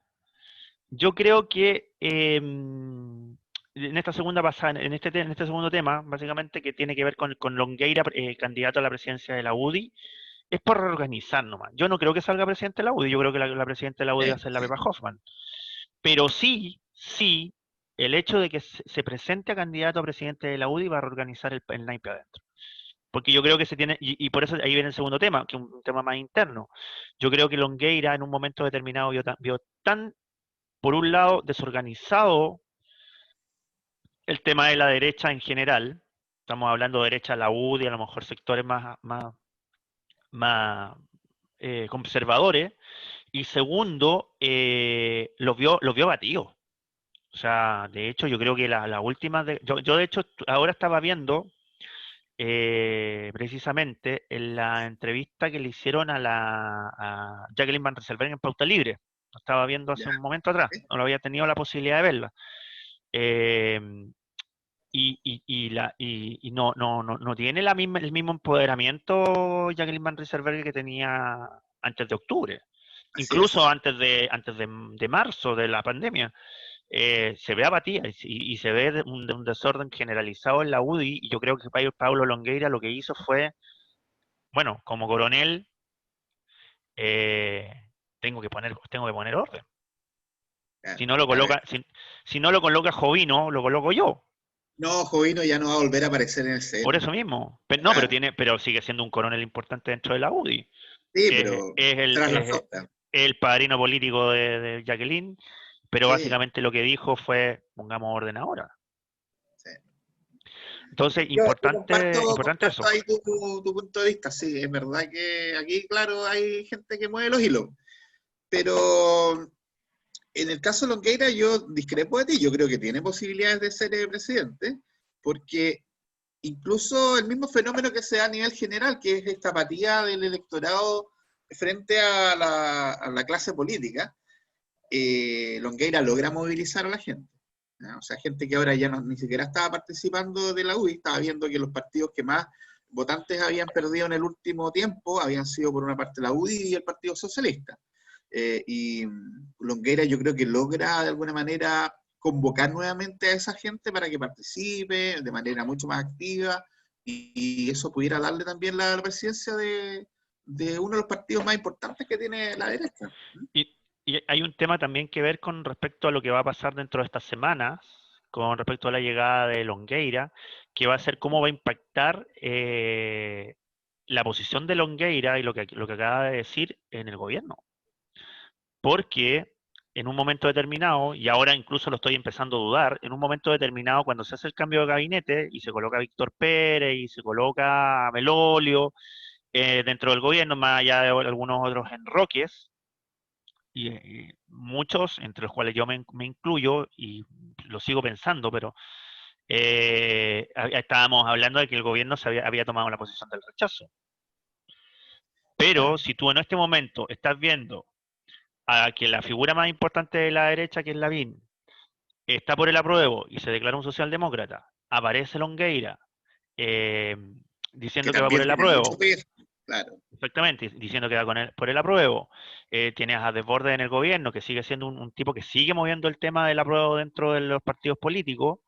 creo que en esta segunda pasada, en este segundo tema, básicamente que tiene que ver con Longueira, candidato a la presidencia de la UDI, es por reorganizar nomás. Yo no creo que salga presidente de la UDI, yo creo que la presidenta de la UDI va a ser la Sí. Pepa Hoffman. Pero sí, el hecho de que se presente a candidato a presidente de la UDI va a reorganizar el naipe adentro. Porque yo creo que se tiene, y por eso ahí viene el segundo tema, que es un tema más interno. Yo creo que Longueira en un momento determinado vio tan por un lado, desorganizado el tema de la derecha en general. Estamos hablando de derecha, la UDI, a lo mejor sectores más conservadores. Y segundo, los vio batidos. O sea, de hecho, yo creo que la última. Yo, de hecho, ahora estaba viendo precisamente en la entrevista que le hicieron a Jacqueline Van Rieselbergh en Pauta Libre. Lo estaba viendo Ya, hace un momento atrás, ¿eh? no lo había tenido la posibilidad de verla. Eh, y no tiene el mismo empoderamiento Jacqueline Van Rieselbergh que tenía antes de octubre, Así incluso es. de marzo de la pandemia. Se ve abatida y se ve de un desorden generalizado en la UDI, y yo creo que Paulo Longueira lo que hizo fue, bueno, como coronel, eh, tengo que poner orden. Claro, Si no lo claro. coloca, si no lo coloca Jovino, lo coloco yo. No, Jovino ya no va a volver a aparecer en el Por CN. eso mismo. Pero, no, Claro. pero sigue siendo un coronel importante dentro de la UDI. Sí, Es, pero es tras la sombra. el padrino político de Jacqueline, pero Sí, básicamente lo que dijo fue, pongamos orden ahora. sí. Entonces, Yo importante comparto eso. ahí tu punto de vista, sí, es verdad que aquí, claro, hay gente que mueve los hilos, pero en el caso de Longueira yo discrepo de ti, yo creo que tiene posibilidades de ser presidente, porque incluso el mismo fenómeno que se da a nivel general, que es esta apatía del electorado frente a la clase política, Longueira logra movilizar a la gente. ¿Ya? O sea, gente que ahora ya no, ni siquiera estaba participando de la UDI, estaba viendo que los partidos que más votantes habían perdido en el último tiempo habían sido por una parte la UDI y el Partido Socialista. Y Longueira yo creo que logra de alguna manera convocar nuevamente a esa gente para que participe de manera mucho más activa y eso pudiera darle también la presidencia de uno de los partidos más importantes que tiene la derecha. Y, y hay un tema también que ver con respecto a lo que va a pasar dentro de estas semanas, con respecto a la llegada de Longueira, que va a ser cómo va a impactar la posición de Longueira y lo que acaba de decir en el gobierno. Porque en un momento determinado, y ahora incluso lo estoy empezando a dudar, en un momento determinado, cuando se hace el cambio de gabinete y se coloca a Víctor Pérez y se coloca a Melolio dentro del gobierno, más allá de algunos otros enroques, y muchos, entre los cuales yo me incluyo, y lo sigo pensando, pero estábamos hablando de que el gobierno había tomado la posición del rechazo. Pero Claro. si tú en este momento estás viendo a que la figura más importante de la derecha, que es Lavín, está por el apruebo y se declara un socialdemócrata, aparece Longueira eh, Que diciendo que va por también el tiene mucho apruebo, peso, claro. exactamente, diciendo que va por el apruebo, tienes a Desbordes en el gobierno, que sigue siendo un tipo que sigue moviendo el tema del apruebo dentro de los partidos políticos,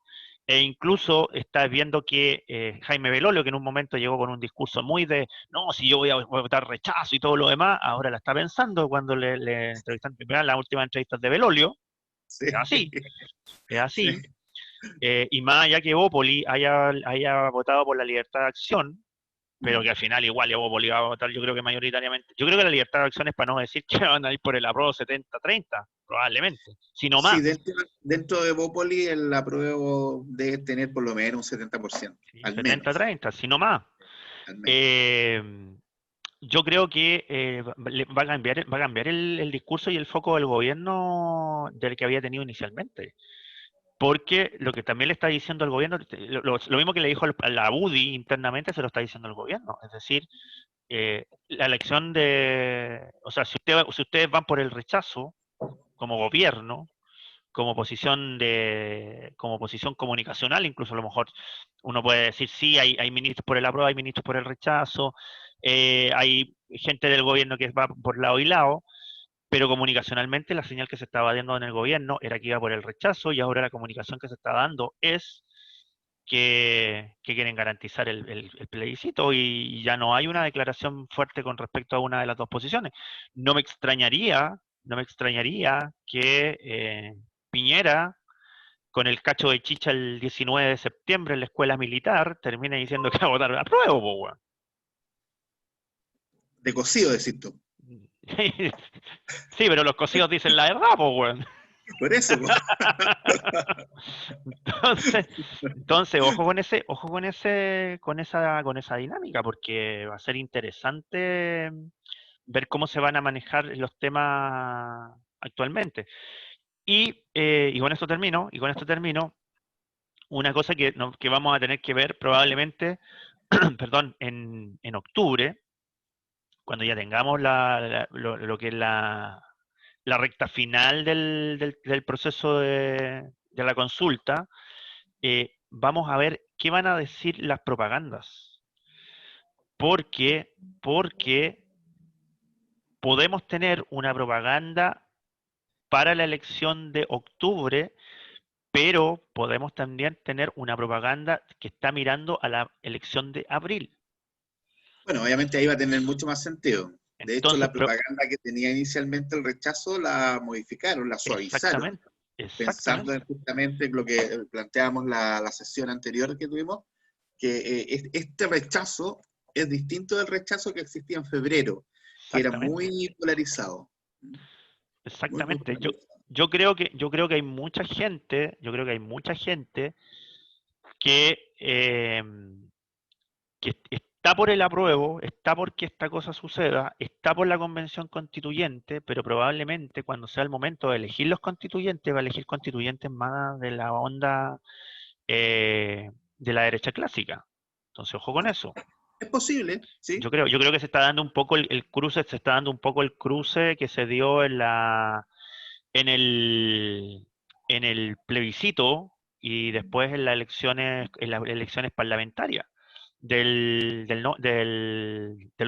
e incluso estás viendo que Jaime Belolio, que en un momento llegó con un discurso muy de, no, si yo voy a votar rechazo y todo lo demás, ahora la está pensando cuando le entrevistan, primero las últimas entrevistas de Belolio, Sí, es así, es sí, así, y más allá que Bópoli haya votado por la libertad de acción, pero que al final igual Bópoli va a votar, yo creo que mayoritariamente, yo creo que la libertad de acción es para no decir que van a ir por el apruebo 70-30, probablemente, si no sí, más, dentro de Bópoli el apruebo debe tener por lo menos un 70%, ¿sí? al menos, 70-30, si no más. al menos. Eh, yo creo que va a cambiar el discurso y el foco del gobierno del que había tenido inicialmente. Porque lo que también le está diciendo el gobierno, lo mismo que le dijo a la UDI internamente, se lo está diciendo el gobierno. Es decir, la elección o sea, si ustedes van por el rechazo como gobierno, como posición comunicacional, incluso a lo mejor uno puede decir, sí, hay ministros por el apruebo, hay ministros por el rechazo, hay gente del gobierno que va por lado y lado, pero comunicacionalmente la señal que se estaba dando en el gobierno era que iba por el rechazo y ahora la comunicación que se está dando es que quieren garantizar el plebiscito y ya no hay una declaración fuerte con respecto a una de las dos posiciones. No me extrañaría, no me extrañaría que Piñera, con el cacho de chicha el 19 de septiembre en la escuela militar, termine diciendo que va a votar a prueba, po, weón. De cocido, decís tú. Sí, pero los cocidos dicen la verdad, po, weón. Por eso, po. Entonces, ojo con esa dinámica, porque va a ser interesante ver cómo se van a manejar los temas actualmente. Y con esto termino, una cosa que vamos a tener que ver probablemente, perdón, en octubre, cuando ya tengamos lo que es la recta final del proceso de la consulta, vamos a ver qué van a decir las propagandas. Porque podemos tener una propaganda para la elección de octubre, pero podemos también tener una propaganda que está mirando a la elección de abril. Bueno, obviamente ahí va a tener mucho más sentido. De hecho, Entonces, la propaganda que tenía inicialmente el rechazo la modificaron, la suavizaron, exactamente, pensando exactamente, en justamente lo que planteábamos la sesión anterior que tuvimos, que este rechazo es distinto del rechazo que existía en febrero, que era exactamente, muy polarizado. Muy, muy exactamente. polarizado. Yo creo que hay mucha gente, yo creo que hay mucha gente que que está por el apruebo, está por que esta cosa suceda, está por la convención constituyente, pero probablemente cuando sea el momento de elegir los constituyentes, va a elegir constituyentes más de la onda de la derecha clásica. Entonces, ojo con eso. Es posible, sí. Yo creo que se está dando un poco el cruce, se está dando un poco el cruce que se dio en el, en el plebiscito y después en las elecciones parlamentarias del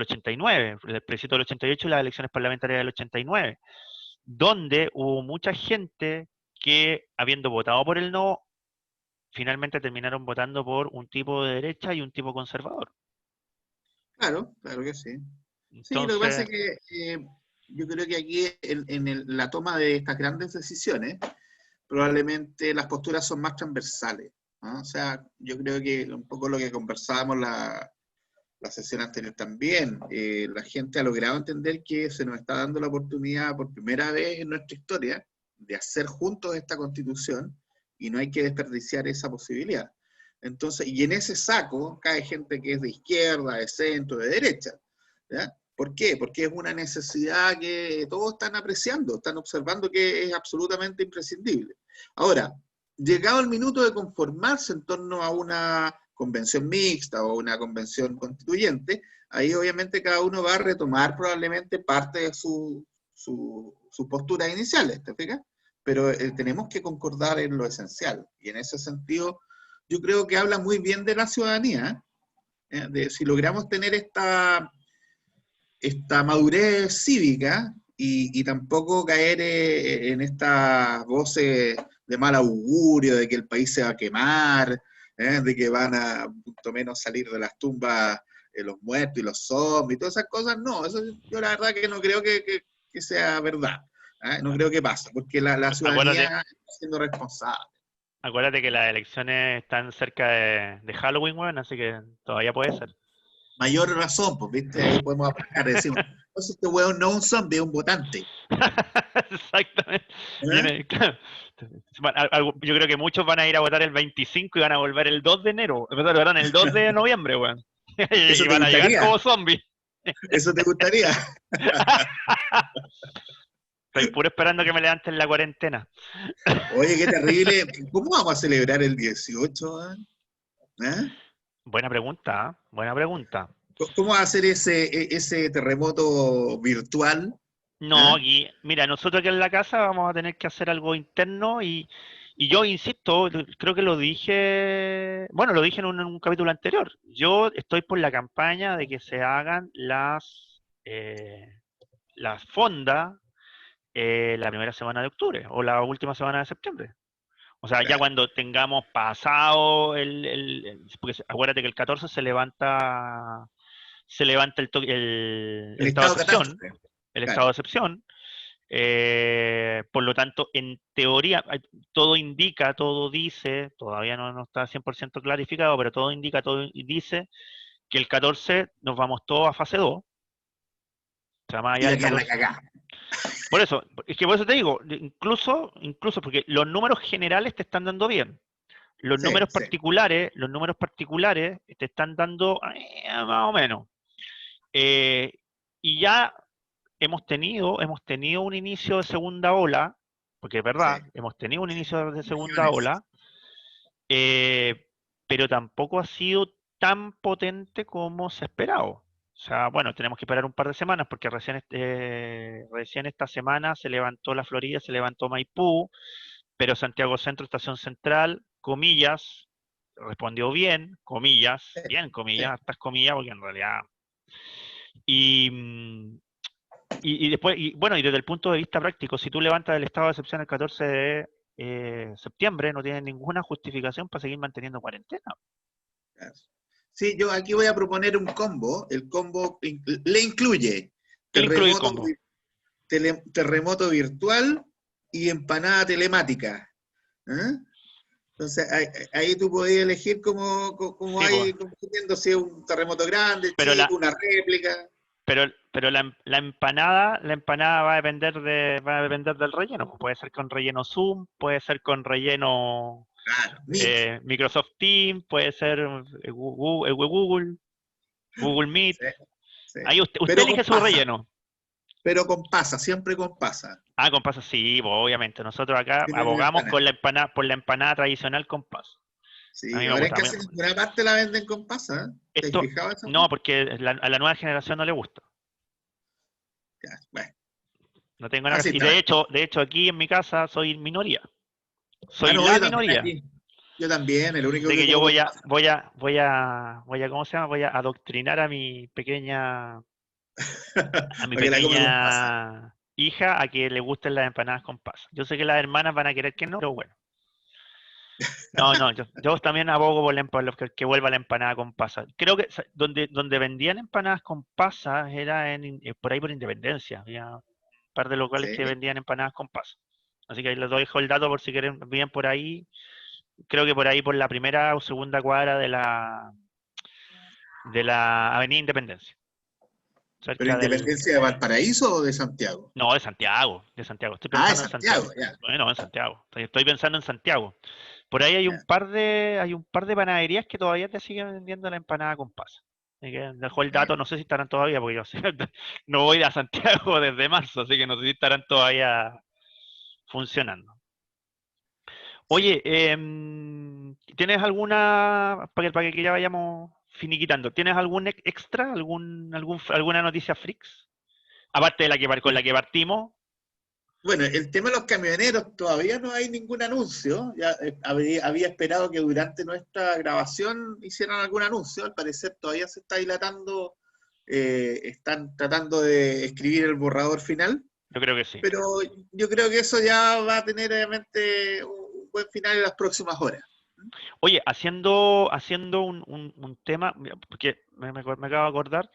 89, el plebiscito del 88 y las elecciones parlamentarias del 89, donde hubo mucha gente que, habiendo votado por el no, finalmente terminaron votando por un tipo de derecha y un tipo conservador. Claro, claro que sí. Sí, lo que pasa Entonces, es que yo creo que aquí la toma de estas grandes decisiones, probablemente las posturas son más transversales, ¿no? O sea, yo creo que un poco lo que conversábamos la sesión anterior también, la gente ha logrado entender que se nos está dando la oportunidad por primera vez en nuestra historia de hacer juntos esta constitución y no hay que desperdiciar esa posibilidad. Entonces, y en ese saco cae gente que es de izquierda, de centro, de derecha. ¿Ya? ¿Por qué? Porque es una necesidad que todos están apreciando, están observando que es absolutamente imprescindible. Ahora, llegado el minuto de conformarse en torno a una convención mixta o una convención constituyente, ahí obviamente cada uno va a retomar probablemente parte de sus posturas iniciales, ¿te fijas? Pero tenemos que concordar en lo esencial. Y en ese sentido, yo creo que habla muy bien de la ciudadanía, de si logramos tener esta madurez cívica y tampoco caer en estas voces de mal augurio, de que el país se va a quemar, de que van a, punto menos, salir de las tumbas los muertos y los zombies, todas esas cosas, no, eso yo la verdad que no creo que sea verdad, no creo que pase, porque la acuérdate, ciudadanía está siendo responsable. acuérdate que las elecciones están cerca de Halloween, weón, así que todavía puede ser. Mayor razón, pues, ¿viste? Ahí podemos aplicar, decimos, entonces este hueón no es un zombie, es un votante. Exactamente. ¿Eh? Claro, yo creo que muchos van a ir a votar el 25 y van a volver el 2 de enero, perdón, el 2 de noviembre, weón. ¿Eso Y te van a llegar gustaría? como zombies. ¿Eso te gustaría? Estoy puro esperando que me levanten la cuarentena. Oye, qué terrible. ¿Cómo vamos a celebrar el 18? ¿Eh? Buena pregunta, ¿eh? Buena pregunta. ¿Cómo va a ser ese terremoto virtual? No, ¿Eh? aquí, mira, nosotros aquí en la casa vamos a tener que hacer algo interno y yo insisto, creo que lo dije, bueno, lo dije en un capítulo anterior. Yo estoy por la campaña de que se hagan las fondas la primera semana de octubre o la última semana de septiembre. O sea, ya Claro. cuando tengamos pasado porque acuérdate que el 14 se levanta el El estado de estado de excepción, catástrofe. el estado Claro. de excepción. Por lo tanto, en teoría, todo indica, todo dice, todavía no está 100% clarificado, pero todo indica, todo dice que el 14 nos vamos todos a fase 2, o sea, más Y allá va a del quedar la 14. cagada. Por eso, es que por eso te digo, incluso porque los números generales te están dando bien. Sí, sí. Los números particulares te están dando más o menos. Eh, y ya hemos tenido un inicio de segunda ola, porque es Sí. verdad, hemos tenido un inicio de segunda Regiones. ola, eh, pero tampoco ha sido tan potente como se esperaba. O sea, bueno, tenemos que esperar un par de semanas porque recién esta semana se levantó la Florida, se levantó Maipú, pero Santiago Centro, Estación Central, comillas, respondió Sí, bien, sí. comillas, hartas comillas, porque en realidad. Y, mm, y después, y bueno, y desde el punto de vista práctico, si tú levantas el estado de excepción el 14 de septiembre, no tienes ninguna justificación para seguir manteniendo cuarentena. Claro. Sí, yo aquí voy a proponer un combo. El combo le incluye ¿Qué le incluye el terremoto, combo? terremoto virtual y empanada telemática. ¿Eh? Entonces, ahí tú podías elegir cómo Sí, pues. hay compitiendo, si es un terremoto grande, Pero la, chico, una réplica. pero la empanada va a depender del relleno, pues. Puede ser con relleno Zoom, puede ser con relleno Claro, Meet. Microsoft Teams, puede ser Google Meet. Sí, sí. Ahí usted Pero elige con su pasa, relleno. pero con pasa, siempre con pasa. Ah, con pasas, sí, pues, obviamente. Nosotros acá Tiene una abogamos empanada. con la empanada, por la empanada tradicional con pasas. A mí Sí, me ahora en gusta. casi ninguna parte la venden con pasa. ¿Eh? ¿Te has Esto, fijado eso? no, porque a la nueva generación no le gusta. Ya, bueno, No tengo nada que así decir. Y está. de hecho, aquí en mi casa soy minoría. Ah, Soy no, la yo también minoría. aquí. Yo también, el único De que que yo como con voy a, pasa. voy a, voy a, voy a, ¿cómo se llama? Voy a adoctrinar a mi Para que la come con pasa. pequeña hija a que le gusten las empanadas con pasas. Yo sé que las hermanas van a querer que no, pero bueno. No, no, yo también abogo por que vuelva la empanada con pasas. Creo que donde vendían empanadas con pasas era por ahí por Independencia. Había un par de locales Sí. que vendían empanadas con pasas. Así que ahí les dejo el dato por si quieren, bien por ahí. Creo que por ahí por la primera o segunda cuadra de la Avenida Independencia. ¿Pero Cerca del. Independencia de Valparaíso o de Santiago? No, de Santiago, de Santiago. Estoy Ah, de pensando en Santiago. Santiago, ya. Bueno, en Santiago. Estoy pensando en Santiago. Por ahí hay un Ya, par de panaderías que todavía te siguen vendiendo la empanada con pasa. Así que dejó el dato, bien. no sé si estarán todavía, porque yo no voy a Santiago desde marzo, así que no sé si estarán todavía funcionando. Sí. Oye, ¿tienes alguna, para que ya vayamos finiquitando, ¿tienes algún extra, alguna noticia freaks? Aparte de con la que partimos. Bueno, el tema de los camioneros, todavía no hay ningún anuncio. Ya, había esperado que durante nuestra grabación hicieran algún anuncio. Al parecer todavía se está dilatando. Están tratando de escribir el borrador final. Yo creo que sí. Pero yo creo que eso ya va a tener obviamente un buen final en las próximas horas. Oye, haciendo un tema, mira, porque me acabo de acordar,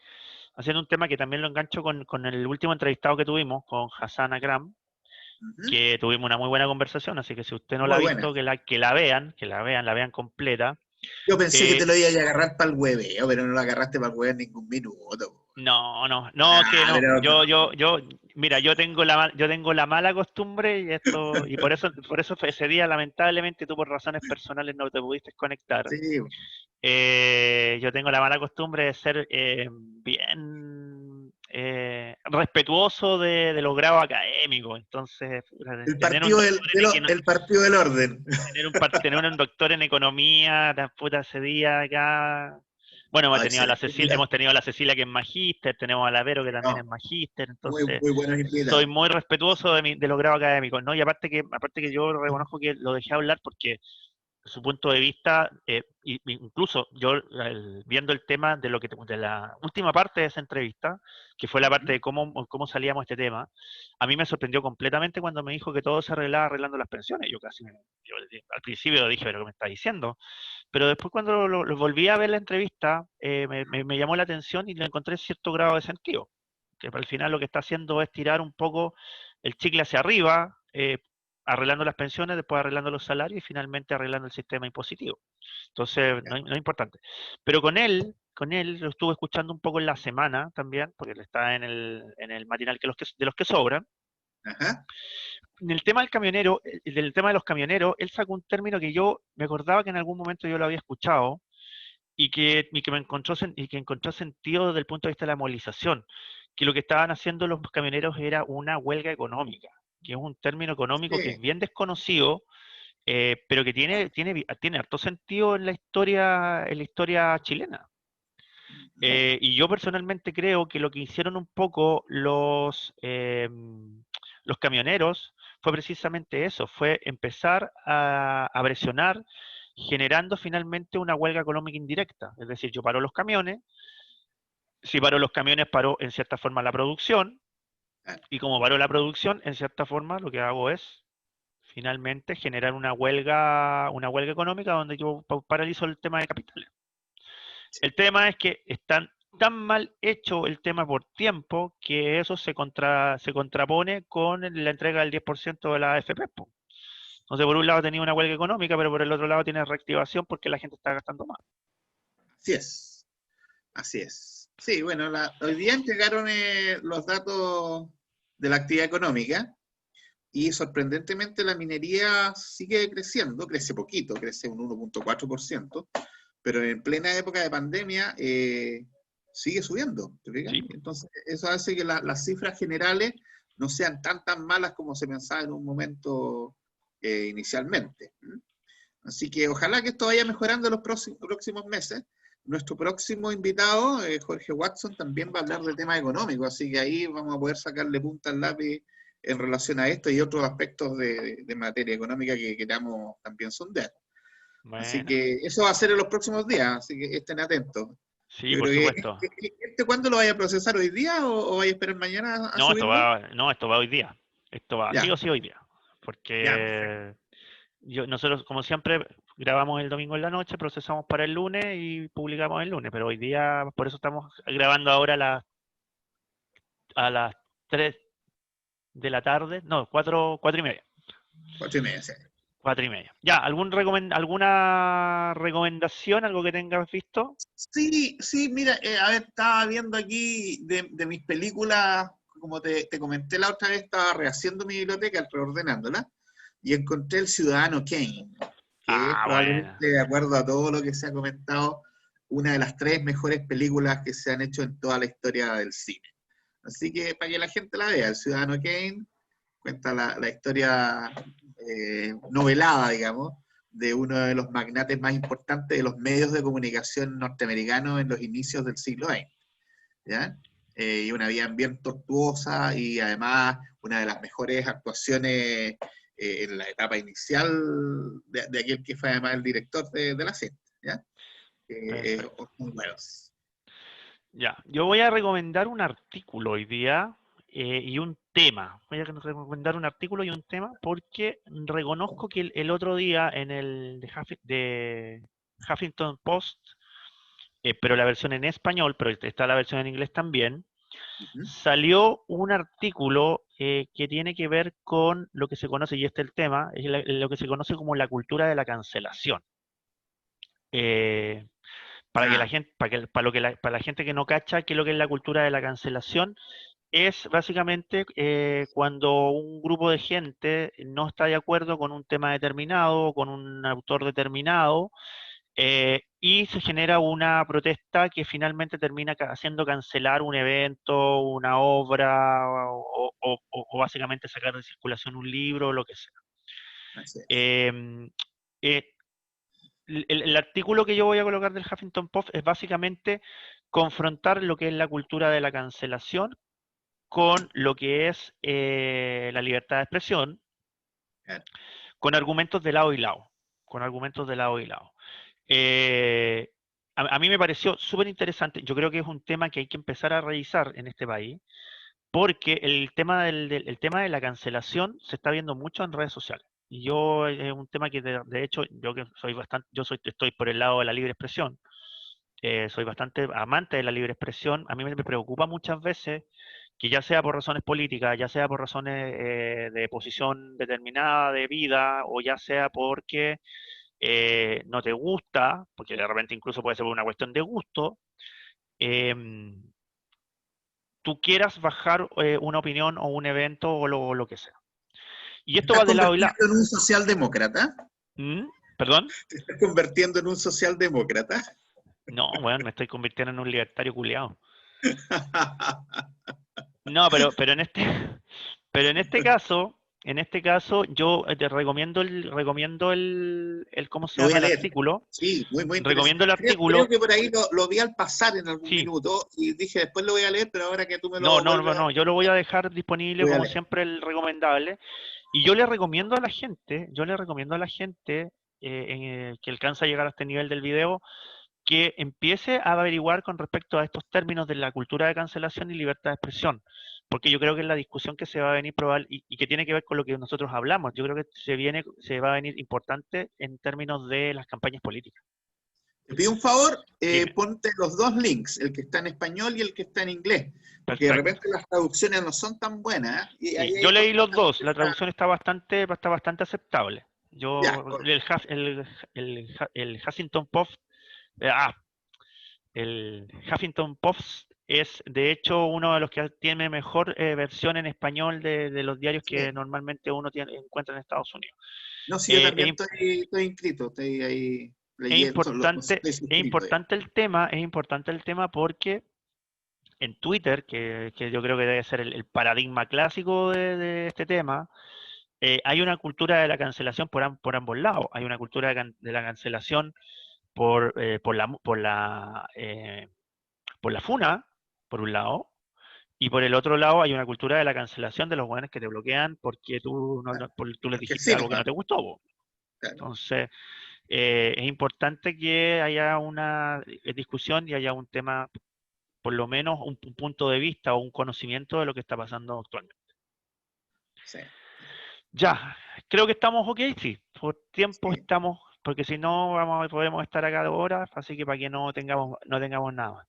haciendo un tema que también lo engancho con el último entrevistado que tuvimos, con Hassan Akram, Ujú. que tuvimos una muy buena conversación, así que si usted no la Muy ha buena. visto, que la vean completa. Yo pensé que te Eh, lo iba a agarrar para el hueveo, pero no lo agarraste para el hueveo en ningún minuto. no, no, no, que Ah, no. pero Mira, yo tengo la mala costumbre y por eso fue ese día, lamentablemente, tú por razones personales no te pudiste conectar. sí, Yo tengo la mala costumbre de ser bien respetuoso de los grados académicos. Entonces, el tener un partido doctor el partido del orden. tener un doctor en economía, puta, ese día acá. Bueno, Ah, excelente. hemos Mira, tenido a la Cecilia que es magíster, tenemos a la Vero que también es no, magíster, muy, entonces muy buenos soy invitados. muy respetuoso de los grados académicos, ¿no? Y aparte que yo reconozco que lo dejé hablar porque su punto de vista, incluso yo viendo el tema de la última parte de esa entrevista, que fue la parte Ujú. de cómo salíamos a este tema, a mí me sorprendió completamente cuando me dijo que todo se arreglaba arreglando las pensiones. Yo al principio dije, pero ¿qué me está diciendo? Pero después cuando lo volví a ver la entrevista, me llamó la atención y le encontré cierto grado de sentido, que al final lo que está haciendo es tirar un poco el chicle hacia arriba, arreglando las pensiones, después arreglando los salarios y finalmente arreglando el sistema impositivo. Entonces, Ya. no es importante. Pero con él lo estuve escuchando un poco en la semana también, porque él está en el matinal de los que sobran. Ajá. En el tema del tema de los camioneros, él sacó un término que yo me acordaba que en algún momento yo lo había escuchado y que encontró sentido desde el punto de vista de la movilización, que lo que estaban haciendo los camioneros era una huelga económica, que es un término económico que es Sí. bien desconocido, pero que tiene harto sentido en la historia chilena. Ujú. Y yo personalmente creo que lo que hicieron un poco los camioneros fue precisamente eso, fue empezar a presionar, generando finalmente una huelga económica indirecta. Es decir, yo paro los camiones, si paro los camiones paro en cierta forma la producción, Ah, y como paro la producción, en cierta forma lo que hago es finalmente generar una huelga económica donde yo paralizo el tema de capitales. sí. El tema es que están tan mal hecho el tema por tiempo que eso se contrapone con la entrega del 10% de la AFP, po. Entonces, por un lado tenía una huelga económica, pero por el otro lado tiene reactivación porque la gente está gastando más. Así es. Así es. Sí, bueno, hoy día entregaron los datos de la actividad económica. y sorprendentemente la minería sigue creciendo, crece poquito, crece un 1,4%, pero en plena época de pandemia sigue subiendo, ¿te fijas? Sí, Entonces, eso hace que las cifras generales no sean tan malas como se pensaba en un momento inicialmente. Así que ojalá que esto vaya mejorando en los próximos meses. Nuestro próximo invitado, Jorge Watson, también va a hablar de temas económicos, así que ahí vamos a poder sacarle punta al lápiz en relación a esto y otros aspectos de materia económica que queramos también sondear. Así bueno, que eso va a ser en los próximos días, así que estén atentos. sí, Yo por creo que, supuesto. ¿cuándo lo vaya a procesar? ¿Hoy día o vaya a esperar mañana a No, subirlo? esto va hoy día. Esto va sí Ya, o sí hoy día. ya, perfecto. Porque nosotros, como siempre, grabamos el domingo en la noche, procesamos para el lunes y publicamos el lunes. Pero hoy día, por eso estamos grabando ahora a las 3 de la tarde. No, 4 y media. 8:30, sí. 4 y media. Ya, ¿alguna recomendación, algo que tengas visto? Sí, sí, mira, a ver, estaba viendo aquí de mis películas, como te comenté la otra vez, estaba rehaciendo mi biblioteca, reordenándola, y encontré El Ciudadano Kane, que es Ah, probablemente, bueno. de acuerdo a todo lo que se ha comentado, una de las 3 mejores películas que se han hecho en toda la historia del cine. Así que para que la gente la vea, El Ciudadano Kane cuenta la historia novelada, digamos, de uno de los magnates más importantes de los medios de comunicación norteamericanos en los inicios del siglo XX, ¿ya? Y una vida bien tortuosa y además una de las mejores actuaciones en la etapa inicial de aquel que fue además el director de la serie, ¿ya? Perfecto. Orson Welles. Ya, yo voy a recomendar un artículo hoy día y un tema. Voy a recomendar un artículo y un tema porque reconozco que el otro día en el de Huffington Post, pero la versión en español, pero está la versión en inglés también, Uh -huh. salió un artículo que tiene que ver con lo que se conoce, y este es el tema, es lo que se conoce como la cultura de la cancelación. Eh, para que la Ah, gente, para la gente que no cacha qué es lo que es la cultura de la cancelación, es básicamente cuando un grupo de gente no está de acuerdo con un tema determinado, con un autor determinado, y se genera una protesta que finalmente termina haciendo cancelar un evento, una obra, o básicamente sacar de circulación un libro, o lo que sea. así es. Em, eh, el artículo que yo voy a colocar del Huffington Post es básicamente confrontar lo que es la cultura de la cancelación con lo que es la libertad de expresión, Claro. con argumentos de lado y lado, con argumentos de lado y lado. Eh, a mí me pareció súper interesante, yo creo que es un tema que hay que empezar a revisar en este país, porque el tema el tema de la cancelación se está viendo mucho en redes sociales. Y yo es un tema que de hecho yo que soy bastante, estoy por el lado de la libre expresión, soy bastante amante de la libre expresión. A mí me preocupa muchas veces que ya sea por razones políticas, ya sea por razones de posición determinada de vida, o ya sea porque no te gusta, porque de repente incluso puede ser por una cuestión de gusto, em, tú quieras bajar una opinión o un evento o lo que sea. Y ¿Te esto estás va de lado y lado. convirtiendo en un socialdemócrata? ¿Mm? ¿Perdón? ¿Te estás convirtiendo en un socialdemócrata? No, bueno, me estoy convirtiendo en un libertario culiado. No, pero en este caso, yo te recomiendo ¿cómo se Lo voy llama a el leer. artículo? Sí, muy Recomiendo interesante. el Creo artículo, que por ahí lo vi al pasar en algún sí. minuto y dije después lo voy a leer, pero ahora que tú me No, lo no, no, vuelves a no, yo lo voy a recomendar, dejar disponible lo voy a como leer. siempre el recomendable. Y yo le recomiendo a la gente, que alcanza a llegar a este nivel del video, que empiece a averiguar con respecto a estos términos de la cultura de cancelación y libertad de expresión, porque yo creo que es la discusión que se va a venir probable y que tiene que ver con lo que nosotros hablamos. Yo creo que se va a venir importante en términos de las campañas políticas. Te pido un favor, Dime, ponte los dos links, el que está en español y el que está en inglés, porque de perfecto. repente las traducciones no son tan buenas, ¿eh? Y Sí, ahí yo hay leí cosas los dos, también la traducción está bastante aceptable. ya, Yo, correcto. el Huffington Post, eh, ah, el Huffington Post es de hecho uno de los que tiene mejor versión en español de los diarios Sí. que normalmente uno encuentra en Estados Unidos. No, sí, yo también Es, estoy inscrito, estoy ahí es leyendo, importante, estoy suscrito, digamos. es importante el tema porque en Twitter, que yo creo que debe ser el paradigma clásico de este tema, hay una cultura de la cancelación por ambos lados. Hay una cultura de la cancelación por la funa, por un lado, y por el otro lado hay una cultura de la cancelación de los buenos que te bloquean porque tú les Porque dijiste sí, algo que no nomás, te gustó, po. claro. Entonces, es importante que haya una discusión y haya un tema, por lo menos un punto de vista o un conocimiento de lo que está pasando actualmente. Sí, Ya, creo que estamos ok, sí. Por tiempo sí. estamos, porque si no podemos estar acá 2 horas, así que para que no tengamos nada más.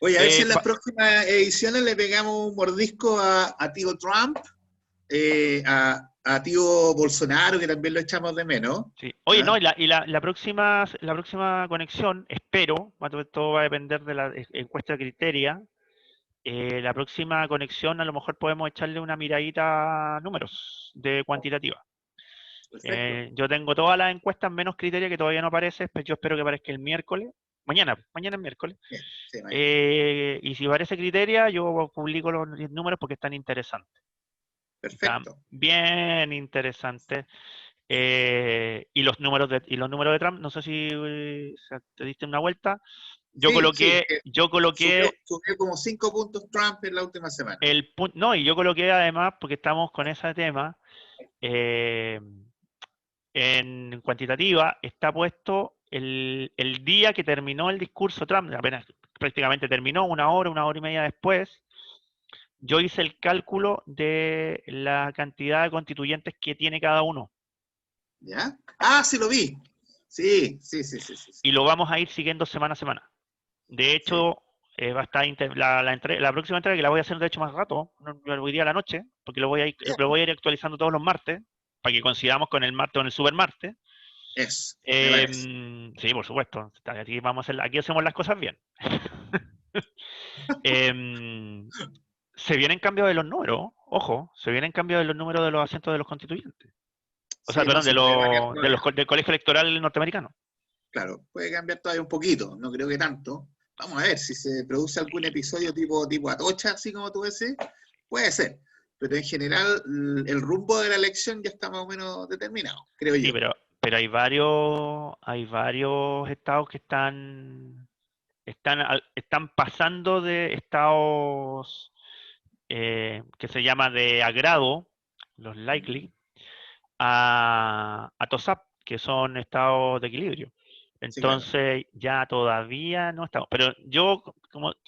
Oye, a ver si en las Va- próximas ediciones le pegamos un mordisco a tío Trump, a tío Bolsonaro, que también lo echamos de menos. sí. Oye, ¿Ah? no, la próxima conexión, espero, todo va a depender de la encuesta de criteria. La próxima conexión a lo mejor podemos echarle una miradita a números de cuantitativa. Perfecto. Yo tengo todas las encuestas menos criteria que todavía no aparece, pero yo espero que aparezca el miércoles. Mañana es miércoles. Bien, sí, mañana. Y si aparece criteria, yo publico los números porque están interesantes. Están Perfecto. bien interesantes. Y los números de Trump, no sé si te diste una vuelta. Yo Sí, sí, coloqué, yo coloqué subió como 5 puntos Trump en la última semana. el punto, no, y yo coloqué además, porque estamos con ese tema, eh, en cuantitativa, está puesto el día que terminó el discurso Trump, apenas prácticamente terminó, una hora y media después. Yo hice el cálculo de la cantidad de constituyentes que tiene cada uno. ¿Ya? Ah, sí lo vi. Sí, sí, sí, sí, sí, sí. Y lo vamos a ir siguiendo semana a semana. De Sí. hecho, va a estar la próxima entrega, que la voy a hacer de hecho más rato, hoy día a la noche, porque Ya, lo voy a ir actualizando todos los martes, para que coincidamos con el martes o en el super martes. eso, me parece. Sí, por supuesto. Aquí hacemos las cosas bien. Em, Se vienen cambios de los números, ojo, se vienen cambios de los números de los asientos de los constituyentes. O sea, Sí, no perdón, se puede variar todavía. del colegio electoral norteamericano. Claro, puede cambiar todavía un poquito, no creo que tanto. Vamos a ver si se produce algún episodio tipo Atocha, así como tú decís, puede ser. Pero en general, el rumbo de la elección ya está más o menos determinado, creo Sí, yo. pero hay varios estados que están pasando de estados que se llama de agrado, los likely, a TOSAP, que son estados de equilibrio. Sí, claro. Entonces ya todavía no estamos. Pero yo,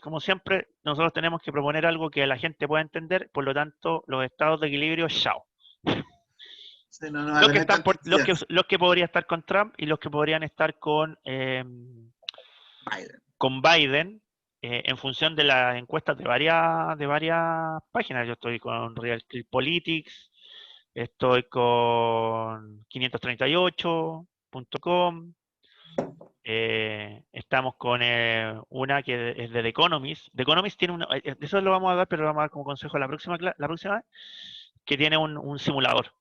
como siempre, nosotros tenemos que proponer algo que la gente pueda entender, por lo tanto, los estados de equilibrio, chao. Sí, no va a Los que tener están tanta incidencia. los que podrían estar con Trump y los que podrían estar Biden. con Biden, en función de las encuestas de varias páginas. Yo estoy con Real Clear Politics, estoy con 538.com, estamos con una que es de The Economist. The Economist tiene eso lo vamos a dar, pero lo vamos a dar como consejo la próxima vez, que tiene un simulador.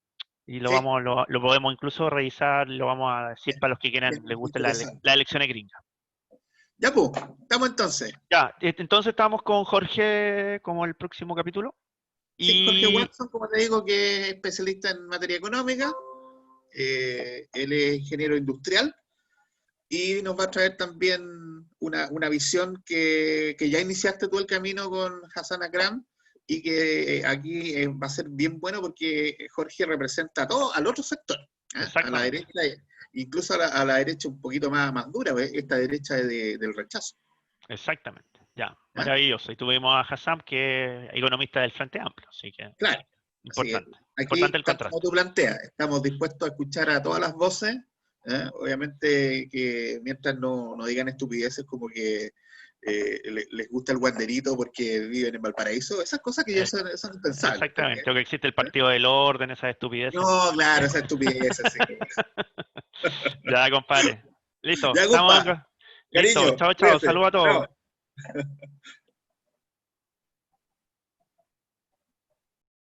Y Sí, lo podemos incluso revisar, lo vamos a decir bien, para los que quieran, bien, les guste interesante. las elecciones gringas. Ya, pues, estamos entonces. Ya, entonces estamos con Jorge como el próximo capítulo. Sí, Jorge Y Watson, como te digo, que es especialista en materia económica. Él es ingeniero industrial y nos va a traer también una visión que ya iniciaste tú el camino con Hassan Akram y que aquí va a ser bien bueno porque Jorge representa a todo, al otro sector, ¿eh? A la exactamente, derecha, incluso a la derecha un poquito más dura, esta derecha del rechazo. exactamente. Ya, ¿Eh? maravilloso. Y tuvimos a Hassam, que es economista del Frente Amplio, así que Claro, así que importante. Importante aquí, el tal como contraste. tú planteas, estamos dispuestos a escuchar a todas las voces, ¿eh? Obviamente que mientras no digan estupideces como que les gusta el guanderito porque viven en Valparaíso, esas cosas que ya Eh, son impensables también. Exactamente, o que existe el ¿Eh? Partido del Orden, esas estupideces. No, claro, esas estupideces, sí. Ya, compadre. Listo, Ya, estamos. compa, Listo, cariño, chao, chao. cuídate. Saludos a Chao. todos.